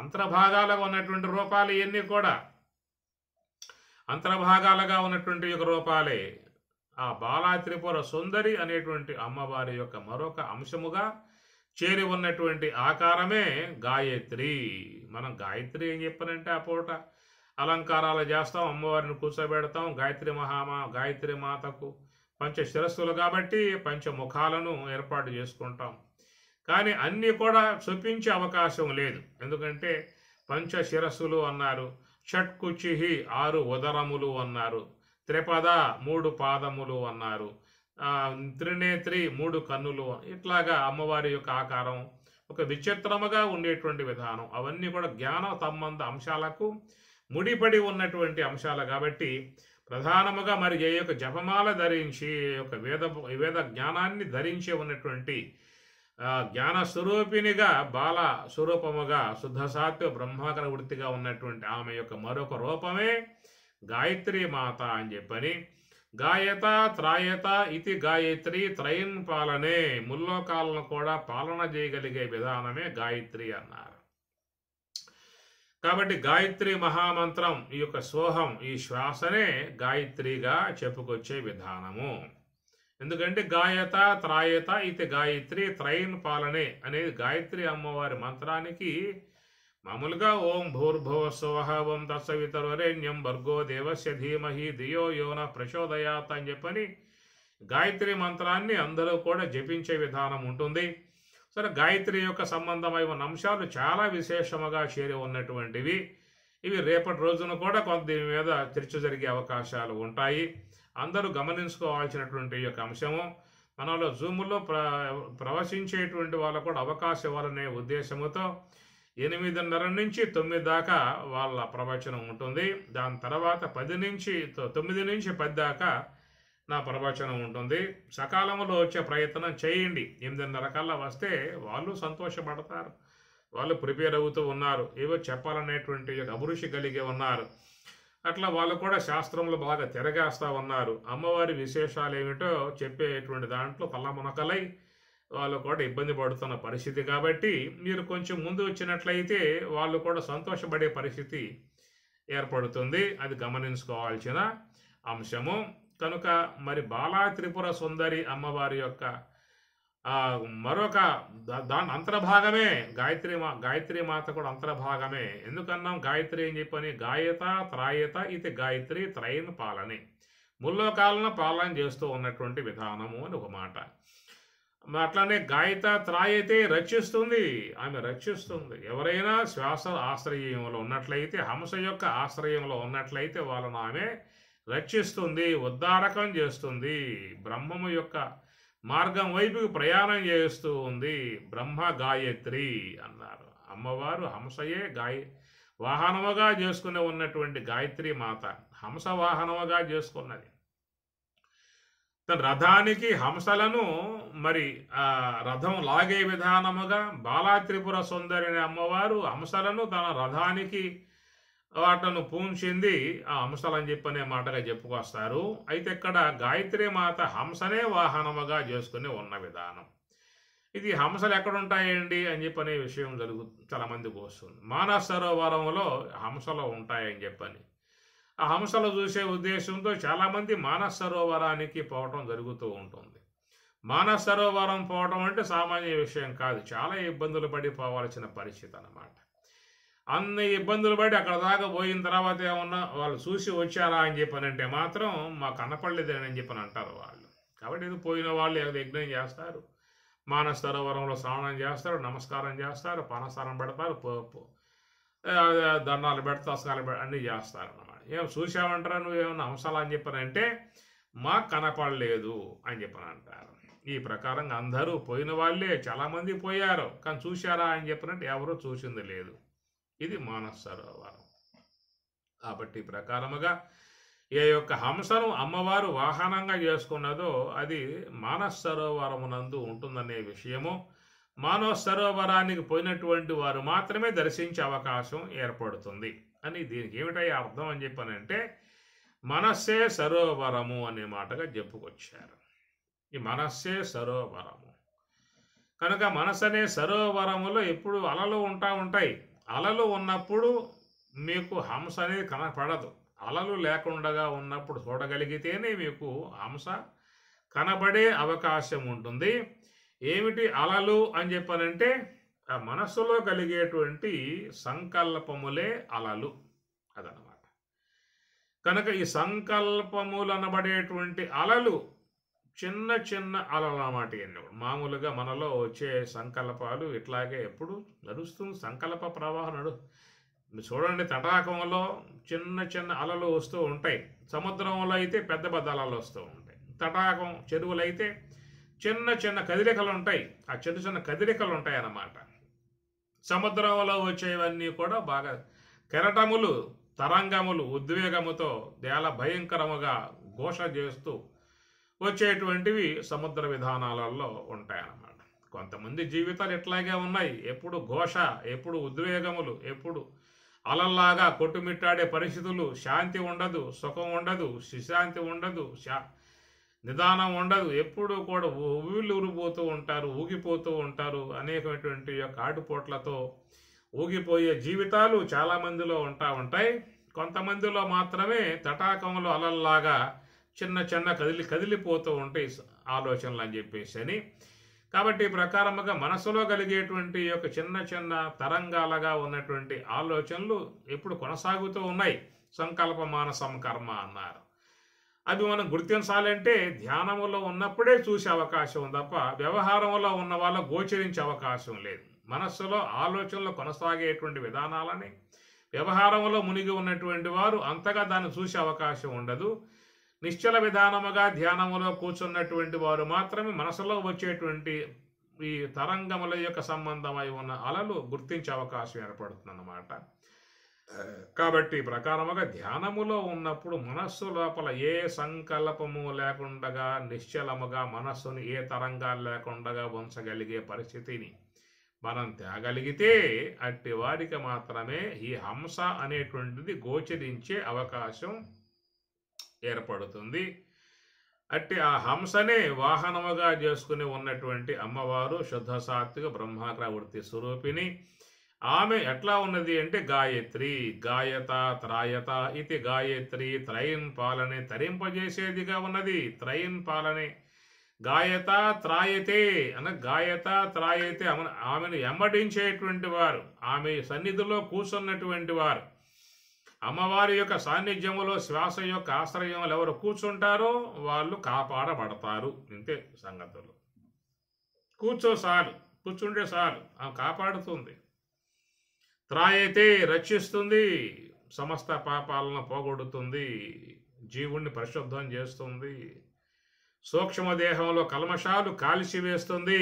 అంతర్భాగాలుగా ఉన్నటువంటి రూపాలు, ఇవన్నీ కూడా అంతర్భాగాలుగా ఉన్నటువంటి యొక్క రూపాలే. ఆ బాలా త్రిపుర సుందరి అనేటువంటి అమ్మవారి యొక్క మరొక అంశముగా చేరి ఉన్నటువంటి ఆకారమే గాయత్రి. మనం గాయత్రి ఏం చెప్పనంటే ఆ పూట అలంకారాలు చేస్తాం, అమ్మవారిని కూర్చోబెడతాం. గాయత్రి మాతకు పంచ శిరస్సులు కాబట్టి పంచముఖాలను ఏర్పాటు చేసుకుంటాం. కానీ అన్నీ కూడా చూపించే అవకాశం లేదు. ఎందుకంటే పంచ శిరస్సులు అన్నారు, షట్కుచిహి 6 ఉదరములు అన్నారు, త్రిపద 3 పాదములు అన్నారు, త్రినేత్రి 3 కన్నులు. ఇట్లాగా అమ్మవారి యొక్క ఆకారం ఒక విచిత్రముగా ఉండేటువంటి విధానం. అవన్నీ కూడా జ్ఞాన సంబంధ అంశాలకు ముడిపడి ఉన్నటువంటి అంశాలు కాబట్టి ప్రధానముగా మరి ఏ యొక్క జపమాల ధరించి యొక్క వేద జ్ఞానాన్ని ధరించి ఉన్నటువంటి జ్ఞాన స్వరూపినిగా బాల స్వరూపముగా శుద్ధ సాత్వ బ్రహ్మాకర వృత్తిగా ఉన్నటువంటి ఆమె యొక్క మరొక రూపమే గాయత్రీ మాత అని చెప్పని. గాయత త్రాయత ఇతి గాయత్రి త్రయన్ పాలనే, ముల్లోకాలను కూడా పాలన చేయగలిగే విధానమే గాయత్రి అన్నారు. కాబట్టి గాయత్రి మహామంత్రం, ఈ యొక్క సోహం, ఈ శ్వాసనే గాయత్రిగా చెప్పుకొచ్చే విధానము. ఎందుకంటే గాయత త్రాయత ఇతి గాయత్రి త్రయన్ పాలనే అనేది గాయత్రి అమ్మవారి మంత్రానికి మామూలుగా ఓం భూర్భువ స్వః ఓం తత్సవితుర్వరేణ్యం భర్గో దేవస్య ధీమహి ధియో యోన ప్రచోదయాత్ అని చెప్పని గాయత్రి మంత్రాన్ని అందరూ కూడా జపించే విధానం ఉంటుంది. సరే, గాయత్రి యొక్క సంబంధమైన అంశాలు చాలా విశేషముగా చేరి ఉన్నటువంటివి. ఇవి రేపటి రోజున కూడా కొంత దీని మీద చర్చ జరిగే అవకాశాలు ఉంటాయి. అందరూ గమనించుకోవాల్సినటువంటి యొక్క అంశము. మనలో జూములో ప్రవశించేటువంటి వాళ్ళకు కూడా అవకాశం ఇవ్వాలనే ఉద్దేశముతో 8:30 నుంచి 9 దాకా వాళ్ళ ప్రవచనం ఉంటుంది. దాని తర్వాత 9 నుంచి 10 దాకా నా ప్రవచనం ఉంటుంది. సకాలంలో వచ్చే ప్రయత్నం చేయండి. 8:30 కల్లా వస్తే వాళ్ళు సంతోషపడతారు. వాళ్ళు ప్రిపేర్ అవుతూ ఉన్నారు, ఏవో చెప్పాలనేటువంటి అభిరుచి కలిగి ఉన్నారు. అట్లా వాళ్ళు కూడా శాస్త్రంలో బాగా తిరగేస్తూ ఉన్నారు. అమ్మవారి విశేషాలు ఏమిటో చెప్పేటువంటి దాంట్లో తల్లమునకలై వాళ్ళు కూడా ఇబ్బంది పడుతున్న పరిస్థితి. కాబట్టి మీరు కొంచెం ముందు వచ్చినట్లయితే వాళ్ళు కూడా సంతోషపడే పరిస్థితి ఏర్పడుతుంది. అది గమనించుకోవాల్సిన అంశము. కనుక మరి బాలా త్రిపుర సుందరి అమ్మవారి యొక్క మరొక దాని అంతర్భాగమే గాయత్రి మాత కూడా అంతర్భాగమే. ఎందుకన్నాం గాయత్రి అని చెప్పని? గాయత త్రాయత ఇది గాయత్రి త్రయన్ పాలనే, ముల్లోకాలను పాలన చేస్తూ ఉన్నటువంటి విధానము అని ఒక మాట. అట్లానే గాయత త్రాయతే రక్షిస్తుంది, ఆమె రక్షిస్తుంది. ఎవరైనా శ్వాస ఆశ్రయంలో ఉన్నట్లయితే, హంస యొక్క ఆశ్రయంలో ఉన్నట్లయితే వాళ్ళను ఆమె రక్షిస్తుంది, ఉద్ధారకం చేస్తుంది, బ్రహ్మము యొక్క మార్గం వైపుకి ప్రయాణం చేస్తూ ఉంది. బ్రహ్మ గాయత్రి అన్నారు. అమ్మవారు హంసయే వాహనముగా చేసుకుని ఉన్నటువంటి గాయత్రి మాత హంస వాహనముగా చేసుకున్నది. తన రథానికి హంసలను మరి రథం లాగే విధానముగా బాలా త్రిపుర సుందరి అమ్మవారు హంసలను తన రథానికి వాటను పూంచింది. ఆ హంసలని చెప్పనే మాటగా చెప్పుకొస్తారు. అయితే ఇక్కడ గాయత్రి మాత హంసనే వాహనముగా చేసుకుని ఉన్న విధానం. ఇది హంసలు ఎక్కడుంటాయండి అని చెప్పనే విషయం చాలా మందికి వస్తుంది. మానస సరోవరంలో హంసలు ఉంటాయని చెప్పని ఆ హంసలు చూసే ఉద్దేశంతో చాలామంది మానస సరోవరానికి పోవటం జరుగుతూ ఉంటుంది. మానస సరోవరం పోవటం అంటే సామాన్య విషయం కాదు. చాలా ఇబ్బందులు పడి పోవాల్సిన పరిస్థితి అన్నమాట. అన్ని ఇబ్బందులు పడి అక్కడ దాకా పోయిన తర్వాత ఏమన్నా వాళ్ళు చూసి వచ్చారా అని చెప్పనంటే మాత్రం మాకు కనపడలేదని చెప్పని అంటారు వాళ్ళు. కాబట్టి ఇది పోయిన వాళ్ళు యజ్ఞం చేస్తారు, మానస సరోవరంలో స్నానం చేస్తారు, నమస్కారం చేస్తారు, పానస్థానం పెడతారు, దండాలు పెడతారు, అసనాలు అన్నీ చేస్తారు అన్నమాట. ఏం చూసామంటారా నువ్వేమన్నా హంసాలా అని చెప్పనంటే మాకు కనపడలేదు అని చెప్పని అంటారు. ఈ ప్రకారంగా అందరూ పోయిన వాళ్ళే చాలామంది పోయారు, కానీ చూశారా అని చెప్పినట్టు ఎవరూ చూసింది లేదు. ఇది మానస సరోవరం. కాబట్టి ప్రకారముగా ఏ యొక్క హంసను అమ్మవారు వాహనంగా చేసుకున్నదో అది మానస సరోవరమునందు ఉంటుందనే విషయము. మానస సరోవరానికి పోయినటువంటి వారు మాత్రమే దర్శించే అవకాశం ఏర్పడుతుంది అని దీనికి ఏమిటయ్యా అర్థం అని చెప్పానంటే మనస్సే సరోవరము అనే మాటగా చెప్పుకొచ్చారు. ఈ మనస్సే సరోవరము కనుక మనసు అనే సరోవరములో ఎప్పుడు అలలు ఉంటాయి. అలలు ఉన్నప్పుడు మీకు హంస అనేది కనపడదు. అలలు లేకుండా ఉన్నప్పుడు చూడగలిగితేనే మీకు హంస కనబడే అవకాశం ఉంటుంది. ఏమిటి అలలు అని చెప్పానంటే ఆ మనస్సులో కలిగేటువంటి సంకల్పములే అలలు అదనమాట. కనుక ఈ సంకల్పములు అనబడేటువంటి అలలు చిన్న చిన్న అలలు అన్నమాట. మామూలుగా మనలో వచ్చే సంకల్పాలు ఇట్లాగే ఎప్పుడు నడుస్తుంది. సంకల్ప ప్రవాహం చూడండి, తటాకంలో చిన్న చిన్న అలలు వస్తూ ఉంటాయి. సముద్రంలో అయితే పెద్ద పెద్ద అలలు వస్తూ ఉంటాయి. తటాకం చెరువులు అయితే చిన్న చిన్న కదిలికలు ఉంటాయి. ఆ చిన్న చిన్న కదిలికలు ఉంటాయి అన్నమాట. సముద్రంలో వచ్చేవన్నీ కూడా బాగా కెరటములు, తరంగములు ఉద్వేగముతో చాలా భయంకరముగా ఘోష చేస్తూ వచ్చేటువంటివి సముద్ర విధానాలలో ఉంటాయన్నమాట. కొంతమంది జీవితాలు ఇట్లాగే ఉన్నాయి. ఎప్పుడు ఘోష, ఎప్పుడు ఉద్వేగములు, ఎప్పుడు అలల్లాగా కొట్టుమిట్టాడే పరిస్థితులు, శాంతి ఉండదు, సుఖం ఉండదు, సుశాంతి ఉండదు, నిదానం ఉండదు. ఎప్పుడూ కూడా ఊగిపోతూ ఉంటారు, ఊగిపోతూ ఉంటారు. అనేకమైనటువంటి యొక్క ఆటుపోట్లతో ఊగిపోయే జీవితాలు చాలామందిలో ఉంటాయి. కొంతమందిలో మాత్రమే తటాకంలో అలల్లాగా చిన్న చిన్న కదిలిపోతూ ఉంటాయి ఆలోచనలు అని చెప్పేసి. కాబట్టి ఈ ప్రకారముగా మనసులో కలిగేటువంటి యొక్క చిన్న చిన్న తరంగాలుగా ఉన్నటువంటి ఆలోచనలు ఎప్పుడు కొనసాగుతూ ఉన్నాయి. సంకల్ప మానసం కర్మ అన్నారు. అవి మనం గుర్తించాలంటే ధ్యానములో ఉన్నప్పుడే చూసే అవకాశం తప్ప వ్యవహారంలో ఉన్న వాళ్ళ గోచరించే అవకాశం లేదు. మనస్సులో ఆలోచనలు కొనసాగేటువంటి విధానాలని వ్యవహారంలో మునిగి ఉన్నటువంటి వారు అంతగా దాన్ని చూసే అవకాశం ఉండదు. నిశ్చల విధానముగా ధ్యానములో కూర్చున్నటువంటి వారు మాత్రమే మనసులో వచ్చేటువంటి ఈ తరంగముల యొక్క సంబంధమై ఉన్న అలలు గుర్తించే అవకాశం ఏర్పడుతుందన్నమాట. కాబట్టి ప్రకారముగా ధ్యానములో ఉన్నప్పుడు మనస్సు లోపల ఏ సంకల్పము లేకుండా నిశ్చలముగా మనస్సుని ఏ తరంగాలు లేకుండా ఉంచగలిగే పరిస్థితిని మనం తేగలిగితే అట్టి వారికి మాత్రమే ఈ హంస అనేటువంటిది గోచరించే అవకాశం ఏర్పడుతుంది. అట్టి ఆ హంసనే వాహనముగా చేసుకుని ఉన్నటువంటి అమ్మవారు శుద్ధ సాత్విక బ్రహ్మాగ్ర వృత్తి స్వరూపిణి. ఆమె ఎట్లా ఉన్నది అంటే గాయత్రి, గాయత త్రాయత ఇది గాయత్రి, త్రయిన్ పాలనే తరింపజేసేదిగా ఉన్నది. త్రయిన్ పాలనే గాయత త్రాయతే గాయత త్రాయతే ఆమెను ఎమ్మడించేటువంటి వారు, ఆమె సన్నిధిలో కూర్చున్నటువంటి వారు, అమ్మవారి యొక్క సాన్నిధ్యములో శ్వాస యొక్క ఆశ్రయంలో ఎవరు కూర్చుంటారో వాళ్ళు కాపాడబడతారు. ఇంతే సంగతులు. కూర్చుంటే చాలు ఆమె కాపాడుతుంది. త్రాయతే రక్షిస్తుంది, సమస్త పాపాలను పోగొడుతుంది, జీవుణ్ణి పరిశుద్ధం చేస్తుంది, సూక్ష్మదేహంలో కల్మషాలు కాల్చివేస్తుంది,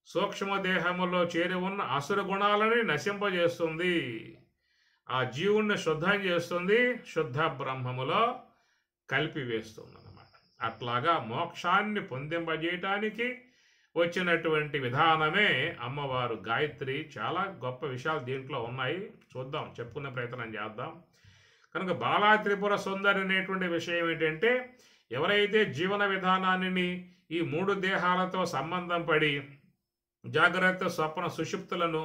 సూక్ష్మదేహములో చేరి ఉన్న అసుర గుణాలని నశింపజేస్తుంది, ఆ జీవుణ్ణి శుద్ధం చేస్తుంది, శుద్ధ బ్రహ్మములో కలిపివేస్తుంది అన్నమాట. అట్లాగా మోక్షాన్ని పొందింపజేయటానికి వచ్చినటువంటి విధానమే అమ్మవారు గాయత్రి. చాలా గొప్ప విషయాలు దీంట్లో ఉన్నాయి, చూద్దాం, చెప్పుకునే ప్రయత్నం చేద్దాం. కనుక బాలా త్రిపుర సుందరి అనేటువంటి విషయం ఏంటంటే, ఎవరైతే జీవన విధానాన్ని ఈ 3 దేహాలతో సంబంధం పడి జాగ్రత్త స్వప్న సుషుప్తులను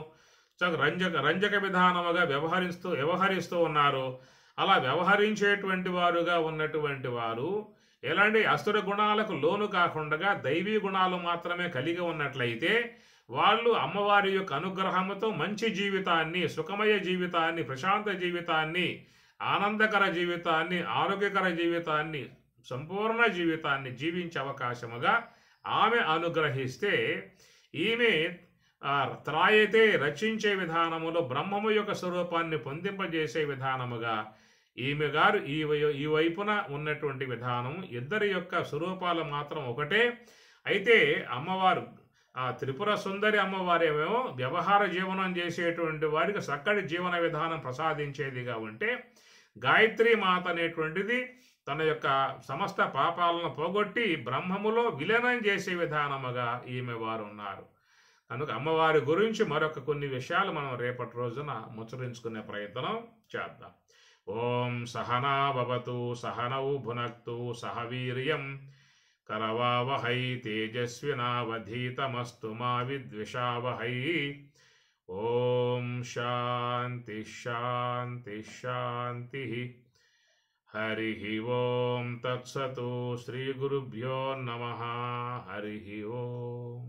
రంజక విధానముగా వ్యవహరిస్తూ ఉన్నారు. అలా వ్యవహరించేటువంటి వారుగా ఉన్నటువంటి వారు ఎలాంటి అసుర గుణాలకు లోను కాకుండా దైవీ గుణాలు మాత్రమే కలిగి ఉన్నట్లయితే వాళ్ళు అమ్మవారి యొక్క అనుగ్రహంతో మంచి జీవితాన్ని, సుఖమయ జీవితాన్ని, ప్రశాంత జీవితాన్ని, ఆనందకర జీవితాన్ని, ఆరోగ్యకర జీవితాన్ని, సంపూర్ణ జీవితాన్ని జీవించే అవకాశముగా ఆమె అనుగ్రహిస్తే, ఈమె త్రాయతే రచించే విధానములో బ్రహ్మము యొక్క స్వరూపాన్ని పొందింపజేసే విధానముగా ఈమె గారు ఈ వైపున ఉన్నటువంటి విధానం. ఇద్దరి యొక్క స్వరూపాలు మాత్రం ఒకటే. అయితే అమ్మవారు ఆ త్రిపుర సుందరి అమ్మవారేమో వ్యవహార జీవనం చేసేటువంటి వారికి చక్కటి జీవన విధానం ప్రసాదించేదిగా ఉంటే, గాయత్రి మాత అనేటువంటిది తన యొక్క సమస్త పాపాలను పోగొట్టి బ్రహ్మములో విలీనం చేసే విధానముగా ఈమె వారు ఉన్నారు. కనుక అమ్మవారి గురించి మరొక కొన్ని విషయాలు మనం రేపటి రోజున ముచ్చరించుకునే ప్రయత్నం చేద్దాం. ఓం సహనా భవతు సహనౌ భునక్తు సహ వీర్యం కరవావహై తేజస్వినావధీతమస్తు మా విద్విషావహై. ఓం శాంతి శాంతి శాంతి. హరి ఓం తత్సతు. శ్రీ గురుభ్యో నమః. హరి ఓం.